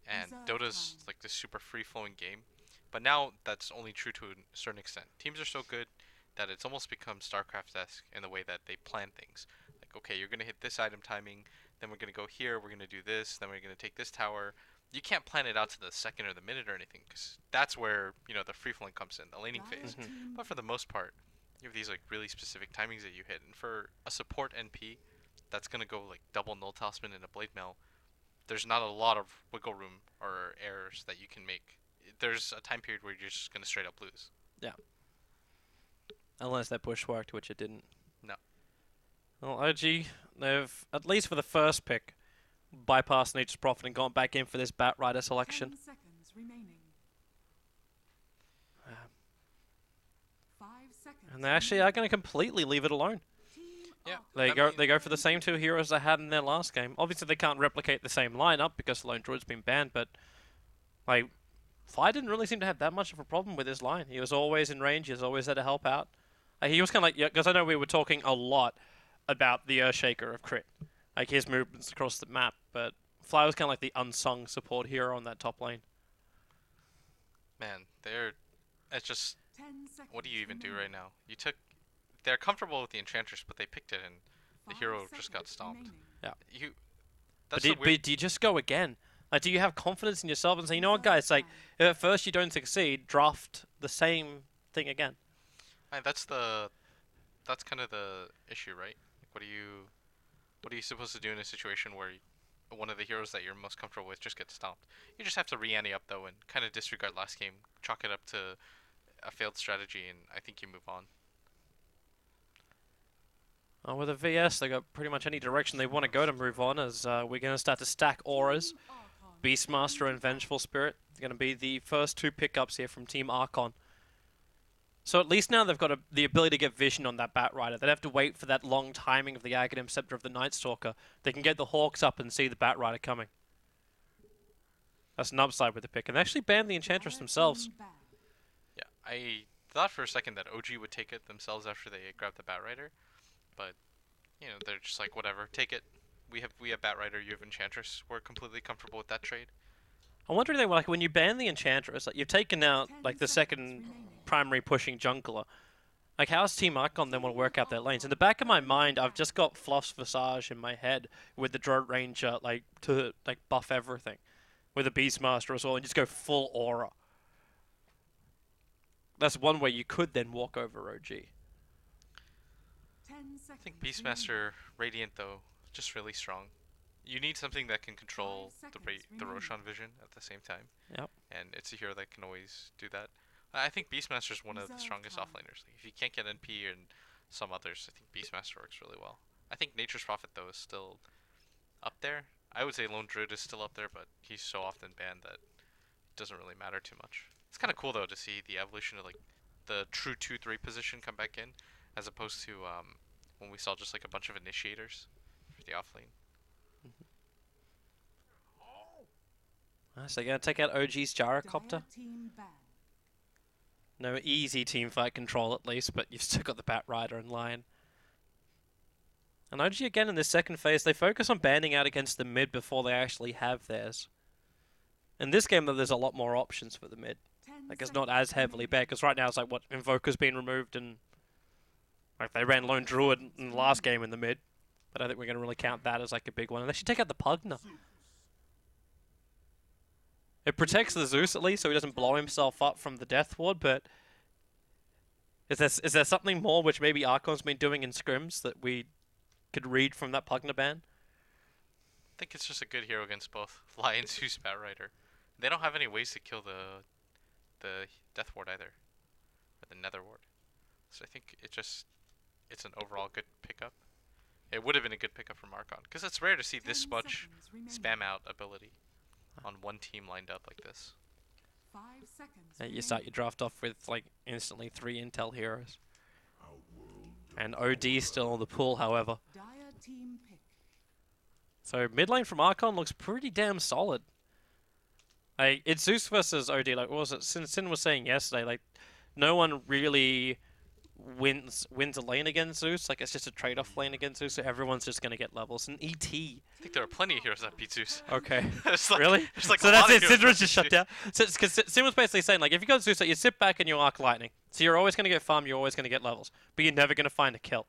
and Reserve Dota's time. like this super free-flowing game, but now that's only true to a certain extent. Teams are so good that it's almost become StarCraft-esque in the way that they plan things. Like, okay, you're gonna hit this item timing, then we're gonna go here, we're gonna do this, then we're gonna take this tower. You can't plan it out to the second or the minute or anything, because that's where the free-flowing comes in, the laning Dire phase. team But for the most part, you have these like really specific timings that you hit, and for a support NP that's gonna go like double null talisman and a blade mail, there's not a lot of wiggle room or errors that you can make. There's a time period where you're just gonna straight up lose. Unless that push worked, which it didn't. No. Well, OG, they've, at least for the first pick, bypassed Nature's Prophet and gone back in for this Bat Rider selection. 10 seconds remaining. 5 seconds. And they actually are going to completely leave it alone. Team Yeah. Archon. They go for the same two heroes they had in their last game. Obviously, they can't replicate the same lineup because Lone Druid's been banned, but like Fly didn't really seem to have that much of a problem with his line. He was always in range. He was always there to help out. He was kind of like, because I know we were talking a lot about the Earthshaker of Crit, like his movements across the map, but Fly was kind of like the unsung support hero on that top lane. Man, it's just 10 seconds what do you even do remaining. right now? They're comfortable with the Enchantress, but they picked it and the 5 hero just got seconds stomped. remaining. But That's the weird. do you just go again? Like, do you have confidence in yourself and say, you know what, guys, like, if at first you don't succeed, draft the same thing again? That's kind of the issue, right? Like, what are you supposed to do in a situation where one of the heroes that you're most comfortable with just gets stomped? You just have to re-ante up though and kind of disregard last game, chalk it up to a failed strategy, and I think you move on. With a VS, they got pretty much any direction they want to go to move on, as we're going to start to stack auras. Beastmaster and Vengeful Spirit are going to be the first two pickups here from Team Archon. So at least now they've got the ability to get vision on that Batrider. They don't have to wait for that long timing of the Aghanim Scepter of the Night Stalker. They can get the Hawks up and see the Batrider coming. That's an upside with the pick. And they actually banned the Enchantress themselves. Yeah, I thought for a second that OG would take it themselves after they grabbed the Batrider, but you know, they're just like, whatever, take it. We have Batrider, you have Enchantress. We're completely comfortable with that trade. I'm wondering, like, when you ban the Enchantress, like, you've taken out like the second primary pushing jungler. Like, how's Team Archon then want to work out their lanes? In the back of my mind, I've just got Fluff's Visage in my head with the Drought Ranger, like, to like buff everything, with a Beastmaster as well, and just go full aura. That's one way you could then walk over OG. I think Beastmaster Radiant though, just really strong. You need something that can control the Roshan vision at the same time. Yep. And it's a hero that can always do that. I think Beastmaster is one of the strongest offlaners. Like, if you can't get NP and some others, I think Beastmaster works really well. I think Nature's Prophet though is still up there. I would say Lone Druid is still up there, but he's so often banned that it doesn't really matter too much. It's kind of cool though to see the evolution of like the true 2-3 position come back in, as opposed to when we saw just like a bunch of initiators for the offlane. So they're going to take out OG's Gyrocopter. No easy teamfight control at least, but you've still got the Batrider and Lion. And OG again in this second phase, they focus on banding out against the mid before they actually have theirs. In this game though, there's a lot more options for the mid. Like, it's not as heavily banned, because right now it's like, what, Invoker's been removed, and like they ran Lone Druid in the last game in the mid. But I think we're going to really count that as like a big one. And they should take out the Pugna. It protects the Zeus at least, so he doesn't blow himself up from the Death Ward, but is there something more which maybe Archon's been doing in scrims that we could read from that Pugna ban? I think it's just a good hero against both Lion, Zeus, Batrider. They don't have any ways to kill the Death Ward either, or the Nether Ward. So I think it's an overall good pickup. It would have been a good pickup from Archon, because it's rare to see this much spam out ability on one team lined up like this. 5 seconds. You start your draft off with like instantly 3 intel heroes. And OD still on the pool, however. Dire team pick. So mid lane from Archon looks pretty damn solid. Like, it's Zeus versus OD. Like, what was it? Sin was saying yesterday, like, no one really wins a lane against Zeus. Like, it's just a trade-off lane against Zeus, so everyone's just gonna get levels. And ET. I think there are plenty of heroes that beat Zeus. Okay. Like, really? Like So that's it. Syndra's just shut down. So because Sin was basically saying, like, if you got Zeus, like, you sit back and you arc lightning. So you're always gonna get farm. You're always gonna get levels, but you're never gonna find a kill.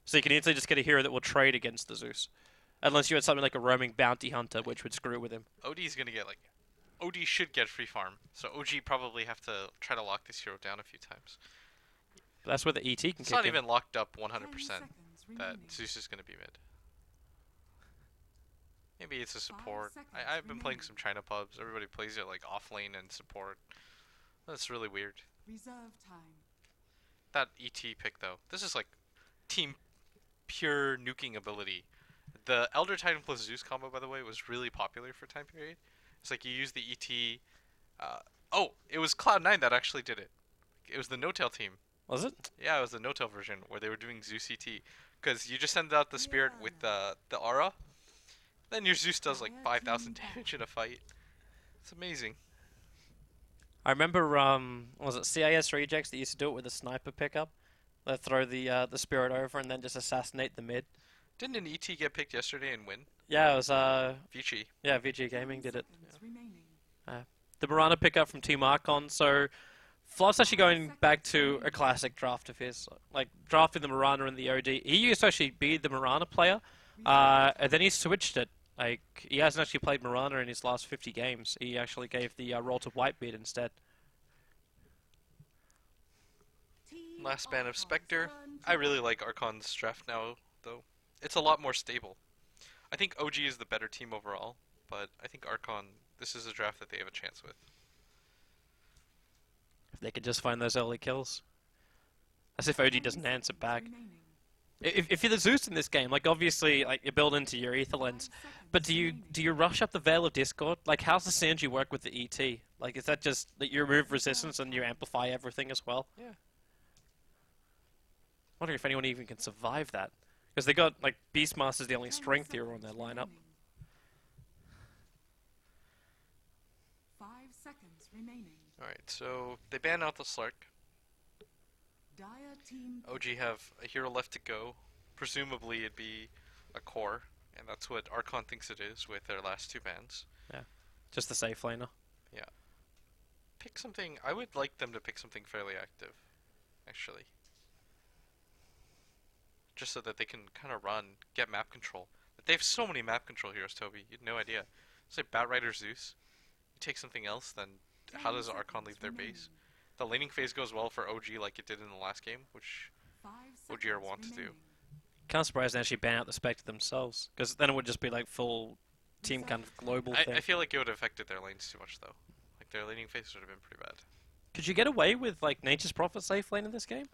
So you can easily just get a hero that will trade against the Zeus, unless you had something like a roaming bounty hunter, which would screw with him. OD's gonna get like, OD should get free farm. So OG probably have to try to lock this hero down a few times. But that's where the ET can It's kick not in. even locked up 100% 10 seconds that remaining. Zeus is gonna be mid. Maybe it's a 5 support. seconds I've been playing remaining. some China pubs. Everybody plays it like off lane and support. That's really weird. Reserve time. That ET pick though, this is like team pure nuking ability. The Elder Titan plus Zeus combo, by the way, was really popular for time period. It's like you use the ET. Oh, it was Cloud9 that actually did it. It was the No-Tail team. Was it? Yeah, it was the No-Tail version where they were doing Zeus ET. Because you just send out the spirit with the aura, then your Zeus does like 5,000 damage in a fight. It's amazing. I remember, was it CIS rejects that used to do it with a sniper pickup? They throw the spirit over and then just assassinate the mid. Didn't an ET get picked yesterday and win? Yeah, it was Vici. yeah, VG Gaming did it. Seconds remaining. The Mirana pickup from Team Archon. So Floss actually going back to a classic draft of his, like drafting the Mirana in the OD. He used to actually be the Mirana player, and then he switched it. Like, he hasn't actually played Mirana in his last 50 games. He actually gave the role to Whitebeard instead. Team Last ban of Archon's Spectre. turn I to really bat. like Archon's draft now, though. It's a lot more stable. I think OG is the better team overall, but I think Archon, this is a draft that they have a chance with. If they could just find those early kills. As if OG doesn't 10 answer seconds back. remaining. If you're the Zeus in this game, like obviously like you build into your ether lens, but do you rush up the Veil of Discord? Like how's the synergy work with the ET? Like is that just that you remove resistance and you amplify everything as well? Yeah. Wondering if anyone even can survive that. Because they got like Beastmaster's the only strength hero on their lineup. 5 seconds remaining. Alright, so they ban out the Slark. Dire team OG have a hero left to go. Presumably it'd be a core, and that's what Archon thinks it is with their last 2 bans. Just the safe laner. Pick something. I would like them to pick something fairly active, actually. Just so that they can kind of run, get map control. They have so many map control heroes, Toby. You had no idea. Say Batrider Zeus. You take something else, then how does Archon leave their base? The laning phase goes well for OG like it did in the last game, which 5 OG are want to do. remaining. Can't surprise they actually ban out the Spectre themselves, because then it would just be like full team kind of global thing. I feel like it would have affected their lanes too much, though. Like, their laning phase would have been pretty bad. Could you get away with like Nature's Prophet safe lane in this game?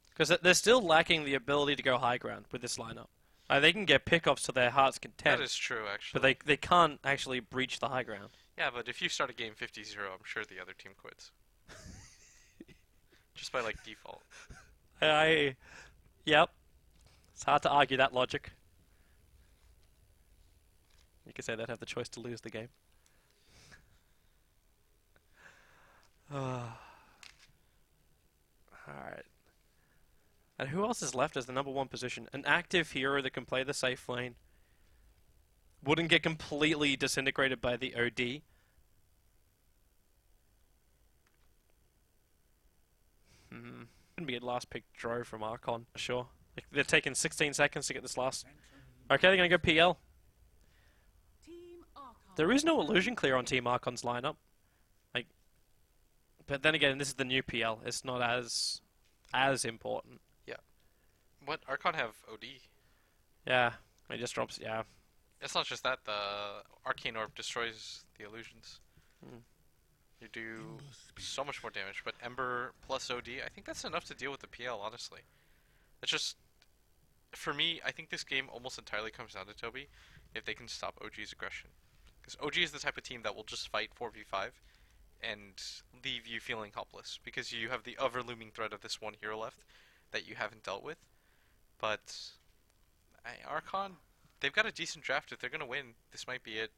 Because they're still lacking the ability to go high ground with this lineup. They can get pickoffs to their heart's content, That is true, actually. but they can't actually breach the high ground. Yeah, but if you start a game 50-0, I'm sure the other team quits. Just by, like, default. Yep. It's hard to argue that logic. You could say they'd have the choice to lose the game. Alright. And who else is left as the #1 position? An active hero that can play the safe lane. Wouldn't get completely disintegrated by the OD. Gonna be a last pick draw from Archon, for sure. Like, they're taking 16 seconds to get this last. Okay, they're gonna go PL. Team Archon. There is no illusion clear on Team Archon's lineup. Like, but then again, this is the new PL. It's not as important. What? Archon have OD? Yeah, it just drops. Yeah, It's not just that, the Arcane Orb destroys the illusions. You do so much more damage, but Ember plus OD, I think that's enough to deal with the PL, honestly. It's just, for me, I think this game almost entirely comes down to Toby, if they can stop OG's aggression. Because OG is the type of team that will just fight 4v5 and leave you feeling helpless, because you have the ever-looming threat of this one hero left that you haven't dealt with. But Archon, they've got a decent draft. If they're going to win, this might be it.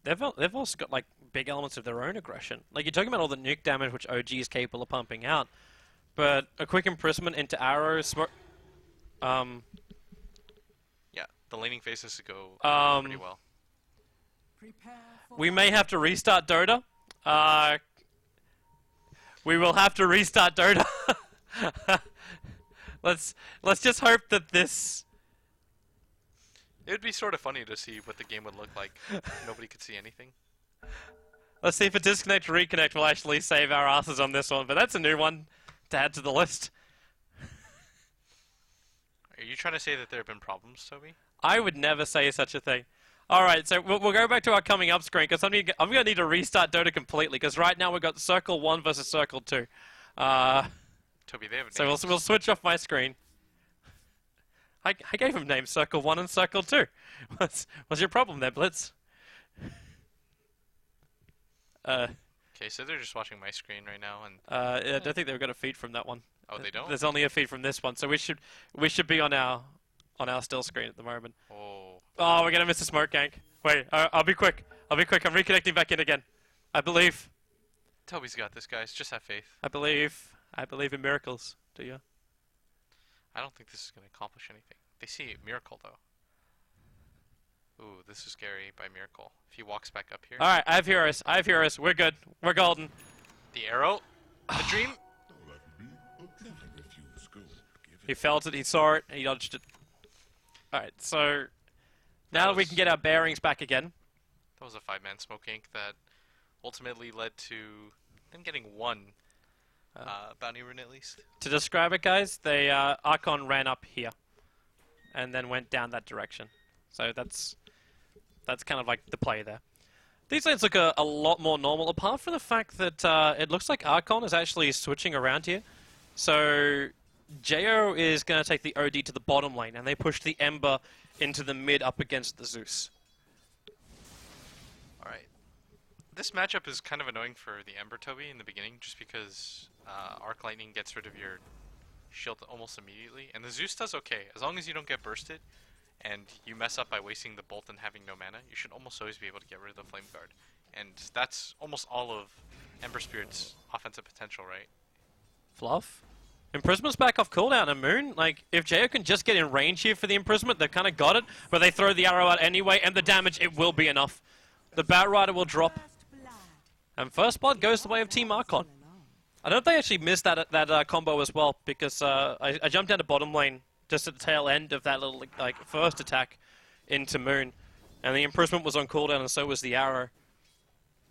they've also got like big elements of their own aggression. Like you're talking about all the nuke damage which OG is capable of pumping out, but a quick imprisonment into arrows, smoke. Yeah, the laning phases to go pretty well. Prepare for We may have to restart Dota. We will have to restart Dota. Let's just hope that this. It would be sort of funny to see what the game would look like if nobody could see anything. Let's see if a disconnect or reconnect will actually save our asses on this one. But that's a new one to add to the list. Are you trying to say that there have been problems, Toby? I would never say such a thing. Alright, so we'll go back to our coming up screen, because I'm going to need to restart Dota completely, because right now we've got Circle 1 versus Circle 2. Toby, they have So names. we'll switch off my screen. I gave him names, Circle 1 and Circle 2. What's your problem there, Blitz? Okay, so they're just watching my screen right now, and I don't think they've got a feed from that one. oh, they don't. There's only a feed from this one, so we should be on our still screen at the moment. Oh, we're gonna miss a smoke gank. Wait, I'll be quick. I'm reconnecting back in again. I believe Toby's got this, guys. Just have faith. in miracles. Do you? I don't think this is going to accomplish anything. They see Miracle, though. Ooh, this is scary by Miracle. If he walks back up here. All right, I have heroes. We're good. We're golden. The arrow. The dream. He felt it. He saw it. And he dodged it. All right, so now that we can get our bearings back again. That was a 5-man smoke ink that ultimately led to them getting one bounty rune at least. To describe it, guys, they Archon ran up here, and then went down that direction. So that's kind of like the play there. These lanes look a lot more normal, apart from the fact that it looks like Archon is actually switching around here. So Jo is going to take the OD to the bottom lane, and they push the Ember into the mid up against the Zeus. Alright. This matchup is kind of annoying for the Ember, Toby, in the beginning, just because Arc Lightning gets rid of your shield almost immediately. And the Zeus does okay. As long as you don't get bursted, and you mess up by wasting the bolt and having no mana, you should almost always be able to get rid of the Flame Guard. And that's almost all of Ember Spirit's offensive potential, right? Fluff. Imprisoment's back off cooldown, and Moon, like, if Jo can just get in range here for the Imprisonment, they've kind of got it, but they throw the arrow out anyway, and the damage, it will be enough. The Batrider will drop, and First Blood goes the way of Team Archon. I don't know if they actually missed that combo as well, because I jumped down to bottom lane just at the tail end of that little, like, first attack into Moon, and the Imprisonment was on cooldown, and so was the arrow.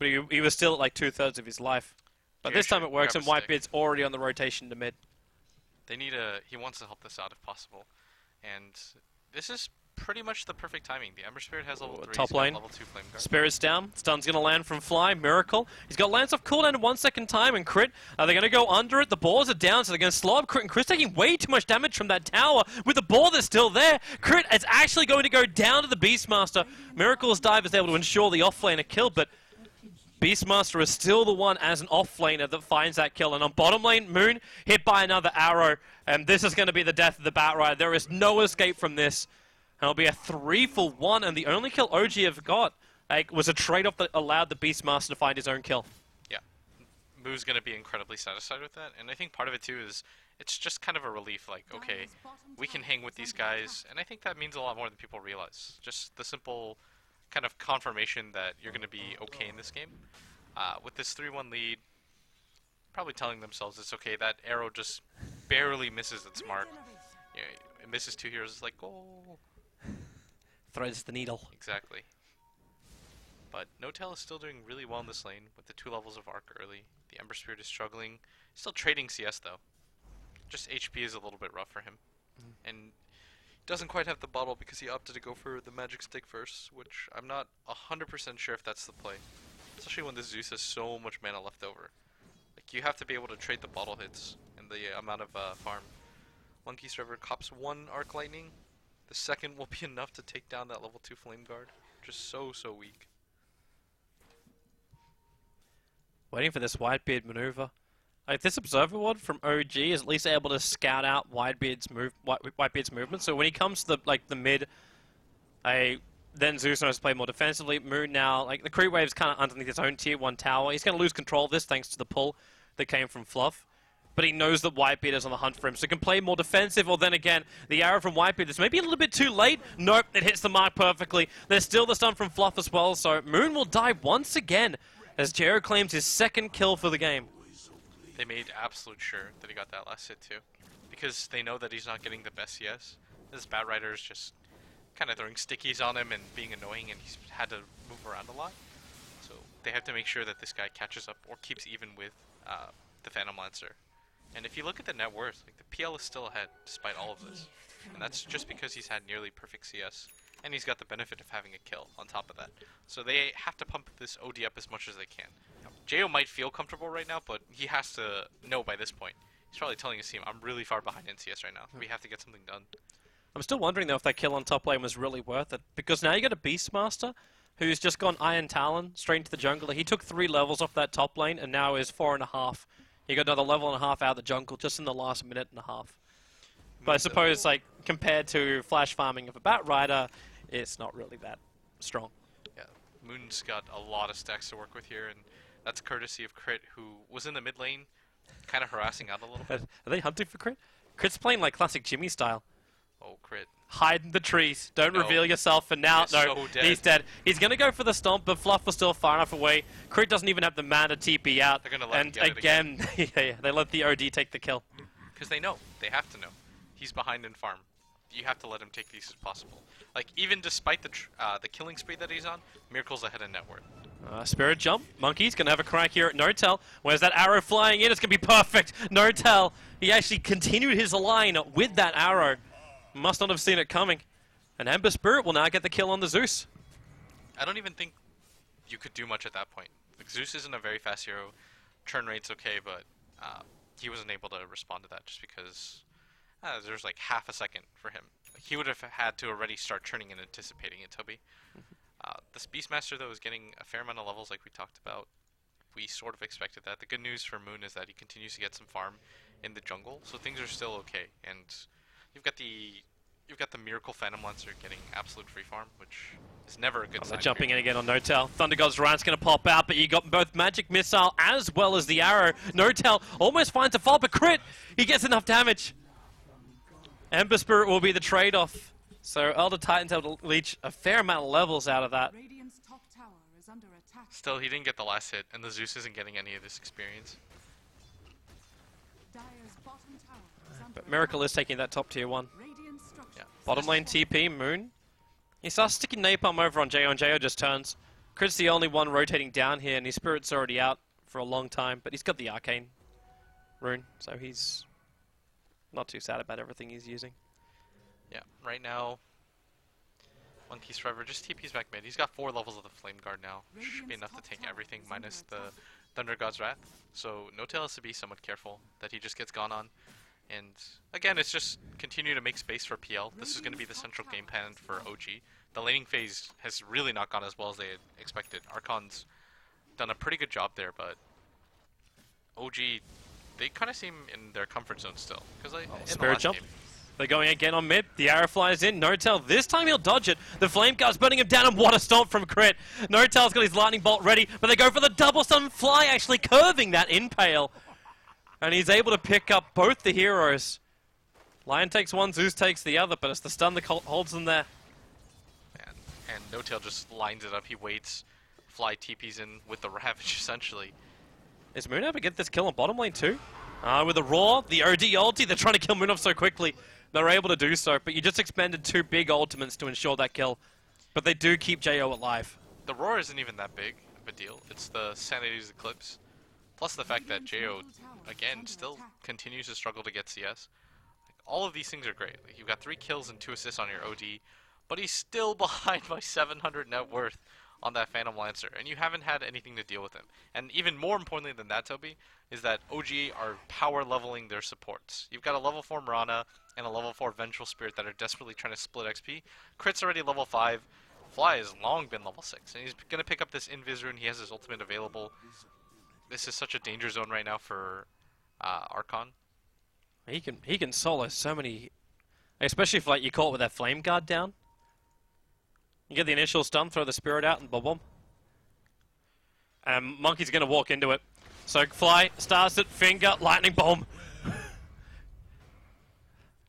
But he was still at, like, 2/3 of his life. But this time it works, and Whitebeard's already on the rotation to mid. They need he wants to help this out if possible. And this is pretty much the perfect timing. The Ember Spirit has level 3, top lane. level 2 Flame Guard. Spirit's down. Stun's going to land from Fly. Miracle. He's got Lance off cooldown in 1 second time, and Crit. They're going to go under it. The boars are down, so they're going to slow up Crit, and Crit's taking way too much damage from that tower. With the boar that's still there, Crit is actually going to go down to the Beastmaster. Miracle's dive is able to ensure the off-laner kill, but Beastmaster is still the one as an off-laner that finds that kill. And on bottom lane, Moon hit by another arrow. And this is going to be the death of the Batrider. There is no escape from this. And it'll be a 3-for-1. And the only kill OG have got was a trade-off that allowed the Beastmaster to find his own kill. Yeah. Moo's going to be incredibly satisfied with that. And I think part of it, too, is it's just kind of a relief. Like, okay, we can hang with these guys. And I think that means a lot more than people realize. Just the simple kind of confirmation that you're going to be okay in this game. With this 3-1 lead, probably telling themselves it's okay. That arrow just barely misses its mark. Yeah, it misses 2 heroes. It's like, oh. Threads the needle. Exactly. But No-Tail is still doing really well in this lane with the 2 levels of Arc early. The Ember Spirit is struggling. Still trading CS though. Just HP is a little bit rough for him. And doesn't quite have the bottle because he opted to go for the magic stick first, which I'm not 100% sure if that's the play. Especially when the Zeus has so much mana left over. Like, you have to be able to trade the bottle hits and the amount of farm. Monkey's River cops 1 Arc Lightning. The second will be enough to take down that level 2 Flame Guard. Just so weak. Waiting for this Whitebeard maneuver. Like, this Observer Ward from OG is at least able to scout out Whitebeard's movement. So when he comes to the mid, then Zeus knows to play more defensively. Moon now, like, the creep wave's kind of underneath his own tier 1 tower. He's going to lose control of this thanks to the pull that came from Fluff. But he knows that Whitebeard is on the hunt for him, so he can play more defensive. Or then again, the arrow from Whitebeard is maybe a little bit too late. Nope, it hits the mark perfectly. There's still the stun from Fluff as well, so Moon will die once again as Jo claims his 2nd kill for the game. They made absolute sure that he got that last hit too, because they know that he's not getting the best CS. This Batrider is just kind of throwing stickies on him and being annoying, and he's had to move around a lot. So they have to make sure that this guy catches up or keeps even with the Phantom Lancer. And if you look at the net worth, like, the PL is still ahead despite all of this, and that's just because he's had nearly perfect CS, and he's got the benefit of having a kill on top of that. So they have to pump this OD up as much as they can. Jo might feel comfortable right now, but he has to know by this point. He's probably telling his team, I'm really far behind in CS right now. We have to get something done. I'm still wondering, though, if that kill on top lane was really worth it. Because now you got a Beastmaster who's just gone Iron Talon straight into the jungle. He took 3 levels off that top lane and now is 4.5. He got another level and a half out of the jungle just in the last minute and a half. But I suppose, like, compared to flash farming of a Batrider, it's not really that strong. Yeah, Moon's got a lot of stacks to work with here, and that's courtesy of Crit, who was in the mid lane, kind of harassing out a little bit. Are they hunting for Crit? Crit's playing like classic Jimmy style. Oh, Crit. Hide in the trees. Don't reveal yourself. And now, no, so dead. He's dead. He's going to go for the stomp, but Fluff was still far enough away. Crit doesn't even have the mana to TP out. They're going to let him get it again. Yeah, they let the OD take the kill. Because they know. They have to know. He's behind in farm. You have to let him take these as possible. Like, even despite the killing spree that he's on, Miracle's ahead in net worth. Spirit jump. Monkey's going to have a crack here at No-Tell. Where's that arrow flying in? It's going to be perfect. No-Tell. He actually continued his line with that arrow. Must not have seen it coming. And Ember Spirit will now get the kill on the Zeus. I don't even think you could do much at that point. Like, Zeus isn't a very fast hero. Turn rate's okay, but he wasn't able to respond to that just because there's like half a second for him. He would have had to already start turning and anticipating it, Toby. This Beastmaster, though, is getting a fair amount of levels like we talked about. We sort of expected that. The good news for Moon is that he continues to get some farm in the jungle, so things are still okay. And you've got the Miracle Phantom Lancer getting absolute free farm, which is never a good sign. They're jumping in again on Notel. Thunder God's Rant's going to pop out, but you got both Magic Missile as well as the arrow. Notel almost finds a fall, but crit! He gets enough damage. Ember Spirit will be the trade-off. So Elder Titans able to leech a fair amount of levels out of that. Radiant's top tower is under attack. Still, he didn't get the last hit, and the Zeus isn't getting any of this experience. Dire's bottom tower is under But Miracle is taking that top tier 1. Radiant structures. Yeah. Bottom lane TP, Moon. He starts sticking Napalm over on Jo, and Jo just turns. Crit's the only one rotating down here, and his Spirit's already out for a long time, but he's got the Arcane rune, so he's not too sad about everything he's using. Yeah, right now, Monkey's Forever just TP's back mid. He's got 4 levels of the Flame Guard now. Should be enough to take everything minus the Thunder God's Wrath. So Notel has to be somewhat careful that he just gets gone on. And again, it's just continue to make space for PL. This is going to be the central game plan for OG. The laning phase has really not gone as well as they had expected. Archon's done a pretty good job there, but OG, they kind of seem in their comfort zone still. Because Spirit jump. They're going again on mid. The arrow flies in. Notel, this time he'll dodge it. The Flame Guard's burning him down, and what a stomp from Crit. Notel's got his Lightning Bolt ready, but they go for the double stun. Fly actually curving that impale. And he's able to pick up both the heroes. Lion takes one, Zeus takes the other, but it's the stun that holds them there. And Notel just lines it up. He waits. Fly TP's in with the Ravage, essentially. Is Moon able to get this kill on bottom lane too? With the Roar, the OD ulti, they're trying to kill Moon off so quickly. They're able to do so, but you just expended 2 big ultimates to ensure that kill. But they do keep Jo alive. The Roar isn't even that big of a deal. It's the Sanity's Eclipse. Plus the fact that Jo, again, still continues to struggle to get CS. All of these things are great. You've got 3 kills and 2 assists on your OD, but he's still behind by 700 net worth on that Phantom Lancer, and you haven't had anything to deal with him. And even more importantly than that, Toby, is that OG are power leveling their supports. You've got a level 4 Mirana and a level 4 Vengeful Spirit that are desperately trying to split XP. Crit's already level 5. Fly has long been level 6, and he's going to pick up this Invis rune. He has his ultimate available. This is such a danger zone right now for Archon. He can solo so many, especially if like you caught with that Flame Guard down. You get the initial stun, throw the Spirit out, and boom. Monkey's going to walk into it. So Fly starts it, finger, lightning bomb.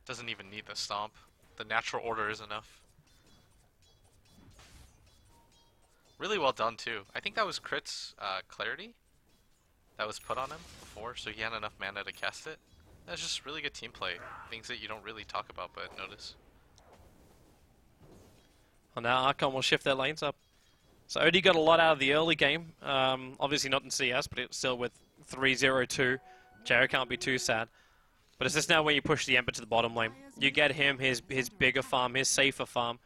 Doesn't even need the stomp. The natural order is enough. Really well done too. I think that was Crit's clarity that was put on him before, so he had enough mana to cast it. That's just really good team play. Things that you don't really talk about but notice. Well, now Archon will shift their lanes up. So OD got a lot out of the early game. Obviously not in CS, but it's still with 3-0-2. JO can't be too sad. But it's just now when you push the Ember to the bottom lane. You get him his bigger farm, his safer farm.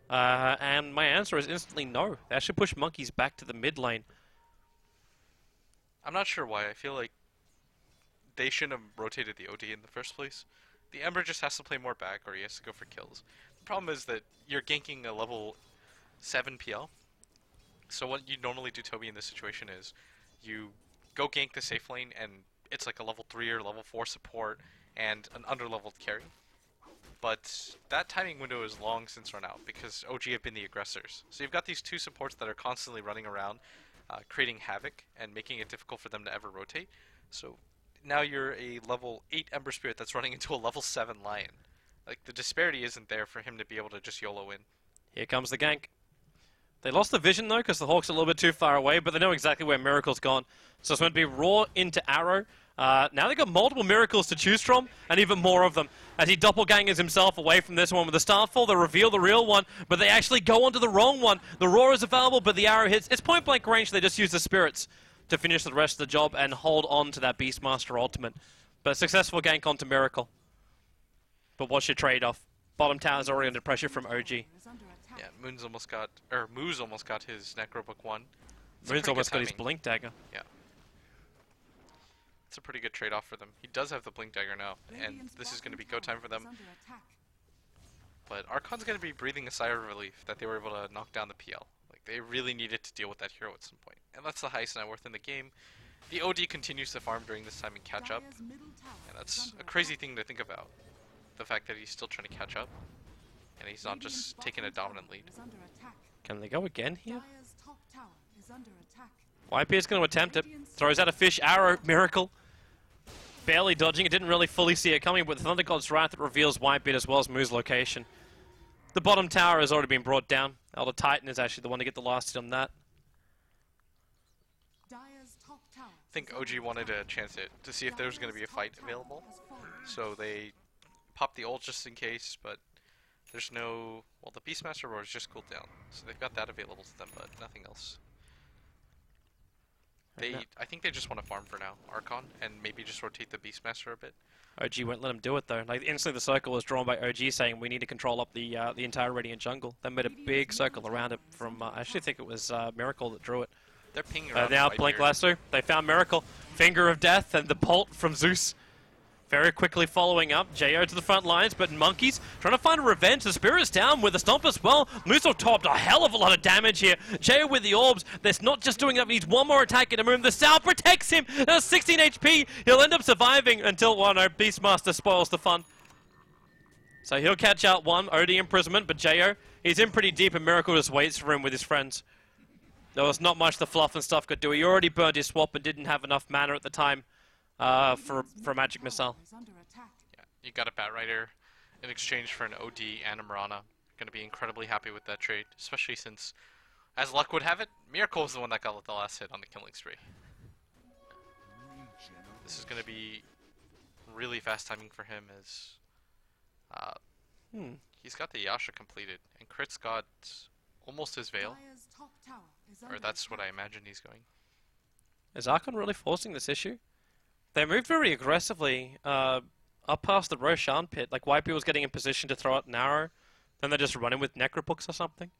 And my answer is instantly no. They actually push Monkeys back to the mid lane. I'm not sure why. I feel like they shouldn't have rotated the OD in the first place. The Ember just has to play more back, or he has to go for kills. The problem is that you're ganking a level 7 PL. So what you normally do, Toby, in this situation is you go gank the safe lane, and it's like a level 3 or level 4 support and an under-leveled carry. But that timing window is long since run out because OG have been the aggressors. So you've got these 2 supports that are constantly running around, creating havoc and making it difficult for them to ever rotate. So now you're a level 8 Ember Spirit that's running into a level 7 Lion. Like, the disparity isn't there for him to be able to just YOLO in. Here comes the gank. They lost the vision, though, because the Hawk's a little bit too far away, but they know exactly where Miracle's gone. So it's going to be Raw into Arrow. Now they've got multiple Miracles to choose from, and even more of them. As he doppelgangers himself away from this one with the Starfall, they reveal the real one, but they actually go onto the wrong one. The Raw is available, but the Arrow hits. It's point-blank range. They just use the Spirits to finish the rest of the job and hold on to that Beastmaster ultimate. But a successful gank onto Miracle. But what's your trade-off? Bottom tower is already under pressure from OG. Yeah, Moon's almost got, or Moo's almost got his Necrobook 1. Moon's almost got his Blink Dagger. Yeah. It's a pretty good trade-off for them. He does have the Blink Dagger now, and this is going to be go time for them. But Archon's going to be breathing a sigh of relief that they were able to knock down the PL. Like, they really needed to deal with that hero at some point. And that's the highest net worth in the game. The OD continues to farm during this time and catch up. And that's a crazy thing to think about. The fact that he's still trying to catch up. And he's not just taking a dominant lead. Can they go again here? YP is going to attempt it. Throws out a fish arrow. Miracle. Barely dodging it. Didn't really fully see it coming, but the Thunder God's Wrath reveals Whitebeard as well as Moo's location. The bottom tower has already been brought down. Elder Titan is actually the one to get the last hit on that. I think OG wanted to chance it to see if there was going to be a fight available. So they popped the ult just in case, but there's no... Well, the Beastmaster Roar is just cooled down. So they've got that available to them, but nothing else. I think they just want to farm for now, Archon, and maybe just rotate the Beastmaster a bit. OG won't let him do it though. Like instantly the circle was drawn by OG saying we need to control up the entire Radiant jungle. They made a big circle around it from, I actually think it was Miracle that drew it. They're pinging around now Blink Lasso, they found Miracle. Finger of Death and the bolt from Zeus. Very quickly following up, Jo to the front lines, but Monkeys trying to find a revenge. The Spirit's down with the Stomp as well. Muso topped a hell of a lot of damage here. Jo with the orbs, that's not just doing that, he needs one more attack in a room. The Sal protects him, that's 16 HP. He'll end up surviving until, well no, Beastmaster spoils the fun. So he'll catch out one, OD imprisonment, but Jo, he's in pretty deep and Miracle just waits for him with his friends. There was not much the fluff and stuff could do. He already burned his swap and didn't have enough mana at the time. For a magic missile. Yeah, you got a Bat Rider in exchange for an OD and a Mirana. Gonna be incredibly happy with that trade, especially since, as luck would have it, Miracle was the one that got the last hit on the killing spree. This is gonna be really fast timing for him as he's got the Yasha completed, and Crit's got almost his Veil. Or that's what I imagine he's going. Is Archon really forcing this issue? They moved very aggressively up past the Roshan pit. Like YP was getting in position to throw out an arrow. Then they're just running with Necropooks or something.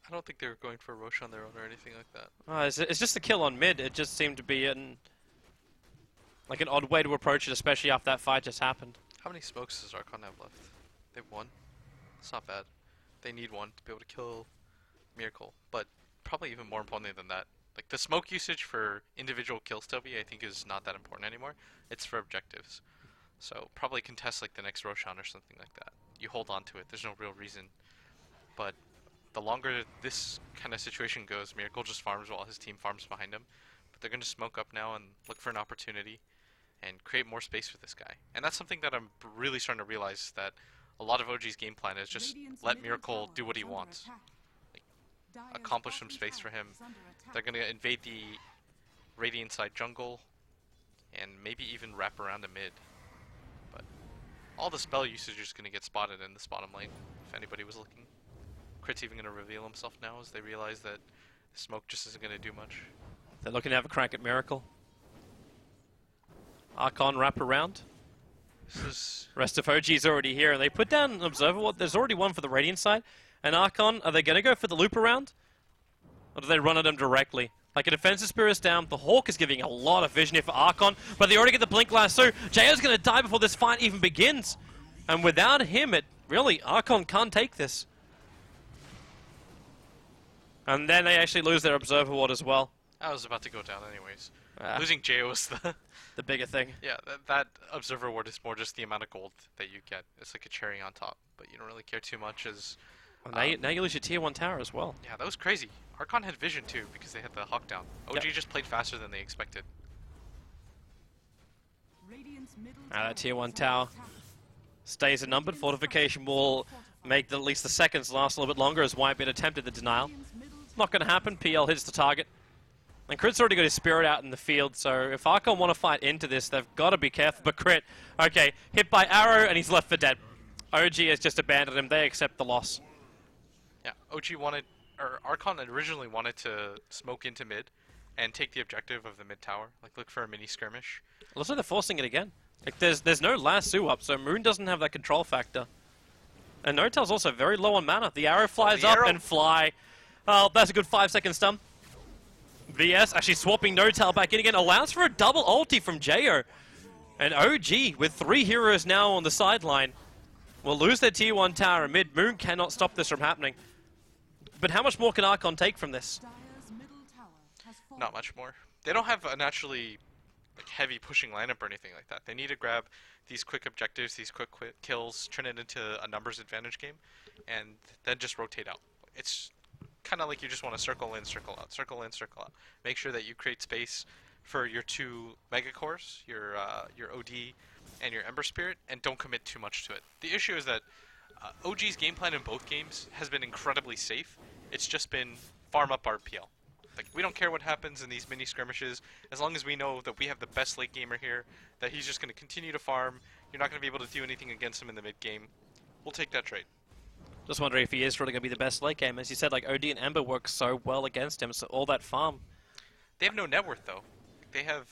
I don't think they were going for a Roshan there or anything like that. It's just a kill on mid. It just seemed to be like an odd way to approach it, especially after that fight just happened. How many smokes does Archon have left? They have one. It's not bad. They need one to be able to kill Miracle. But probably even more importantly than that, like, the smoke usage for individual kills, Toby, I think is not that important anymore. It's for objectives. So, probably contest, like, the next Roshan or something like that. You hold on to it. There's no real reason. But the longer this kind of situation goes, Miracle just farms while his team farms behind him. But they're going to smoke up now and look for an opportunity and create more space for this guy. And that's something that I'm really starting to realize, that a lot of OG's game plan is just let Miracle do what he wants. Accomplish some space for him. They're going to invade the Radiant side jungle and maybe even wrap around a mid. But all the spell usage is going to get spotted in this bottom lane if anybody was looking. Crit's even going to reveal himself now as they realize that smoke just isn't going to do much. They're looking to have a crack at Miracle. Archon wrap around. Rest of OG's already here, and they put down an Observer. There's already one for the Radiant side. And Archon, are they going to go for the loop around? Or do they run at him directly? Like, a defensive spear is down. The Hawk is giving a lot of vision here for Archon, but they already get the Blink Lasso. JO's going to die before this fight even begins. And without him, Archon can't take this. And then they actually lose their Observer Ward as well. I was about to go down anyways. Losing Jo was the bigger thing. Yeah, that Observer Ward is more just the amount of gold that you get. It's like a cherry on top, but you don't really care too much as... Well, now you lose your tier 1 tower as well. Yeah, that was crazy. Archon had vision too because they had the Hawk down. OG just played faster than they expected. That tier 1 tower stays unnumbered. Fortification will make at least the seconds last a little bit longer as Whitebeard attempted the denial. Not going to happen. PL hits the target. And Crit's already got his Spirit out in the field, so if Archon want to fight into this, they've got to be careful. But Crit, okay, hit by arrow and he's left for dead. OG has just abandoned him. They accept the loss. Yeah, Archon originally wanted to smoke into mid and take the objective of the mid tower, like look for a mini skirmish. Looks like they're forcing it again. Like there's no lasso up, so Moon doesn't have that control factor. And Notel's also very low on mana. The arrow flies up and fly. Oh, that's a good 5-second stun. VS actually swapping No-Tail back in again. Allows for a double ulti from Jo. And OG, with 3 heroes now on the sideline, will lose their tier 1 tower in mid. Moon cannot stop this from happening. But how much more can Archon take from this? Dire's middle tower has fallen. Not much more. They don't have a naturally like heavy pushing lineup or anything like that. They need to grab these quick objectives, these quick kills, turn it into a numbers advantage game, and then just rotate out. It's kind of like you just want to circle in, circle out, circle in, circle out. Make sure that you create space for your 2 mega cores, your OD and your Ember Spirit, and don't commit too much to it. The issue is that OG's game plan in both games has been incredibly safe. It's just been farm up RPL. Like, we don't care what happens in these mini skirmishes, as long as we know that we have the best late gamer here, that he's just going to continue to farm. You're not going to be able to do anything against him in the mid game. We'll take that trade. Just wondering if he is really going to be the best late game. As you said, like OD and Ember work so well against him, so all that farm. They have no net worth, though. They have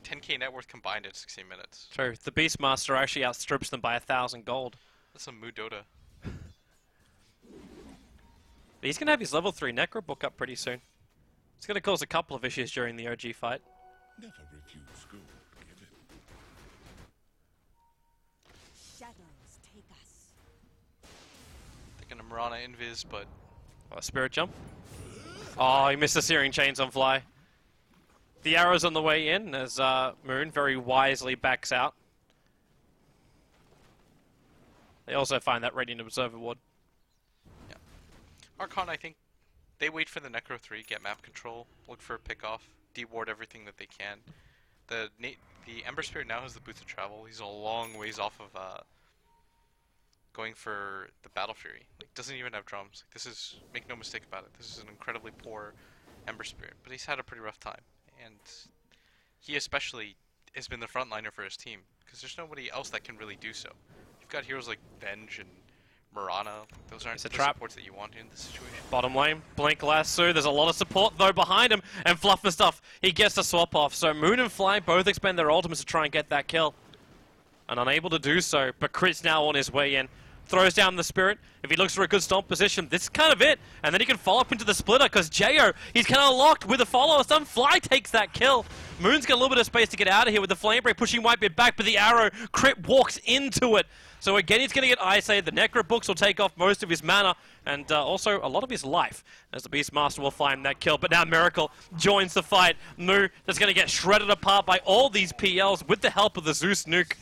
10k net worth combined at 16 minutes. True. The Beastmaster actually outstrips them by 1,000 gold. That's some Mu DOTA. He's going to have his level 3 Necro book up pretty soon. It's going to cause a couple of issues during the OG fight. Never refuse gold, give it. Shadows take us. They're going to Mirana Invis, but Oh, Spirit Jump. Oh, he missed the Searing Chains on Fly. The arrow's on the way in as Moon very wisely backs out. They also find that Radiant Observer Ward. yeah. Archon, I think, they wait for the Necro 3, get map control, look for a pick-off, de-ward everything that they can. The Ember Spirit now has the boots of travel. He's a long ways off of going for the Battle Fury. Like, doesn't even have drums. Like, this is, make no mistake about it, this is an incredibly poor Ember Spirit, but he's had a pretty rough time. And he especially has been the frontliner for his team, because there's nobody else that can really do so. You've got heroes like Venge and Mirana. Those aren't the supports that you want in this situation. Bottom lane, Blink Lasso. There's a lot of support though behind him, and Fluff and stuff. He gets the swap off. So Moon and Fly both expend their ultimates to try and get that kill, and unable to do so. But Crit's now on his way in. Throws down the Spirit. If he looks for a good stomp position, this is kind of it. And then he can follow up into the splitter because Jo, he's kind of locked with a follow. Some Fly takes that kill. Moon's got a little bit of space to get out of here with the Flame Break pushing Whitebeard back, but the arrow, Crit walks into it. So again, he's going to get Ice Aid. The Necro Books will take off most of his mana and also a lot of his life as the Beastmaster will find that kill. But now Miracle joins the fight. Mu is going to get shredded apart by all these PLs with the help of the Zeus nuke.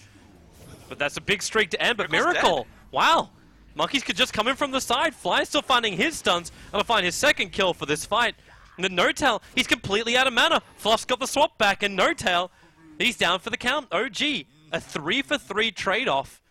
But that's a big streak to end. But Miracle, wow. Monkeys could just come in from the side. Fly's still finding his stuns. And will find his second kill for this fight. And then No-Tail, he's completely out of mana. Fluff's got the swap back, and No-Tail, he's down for the count. OG, a 3-for-3 trade-off.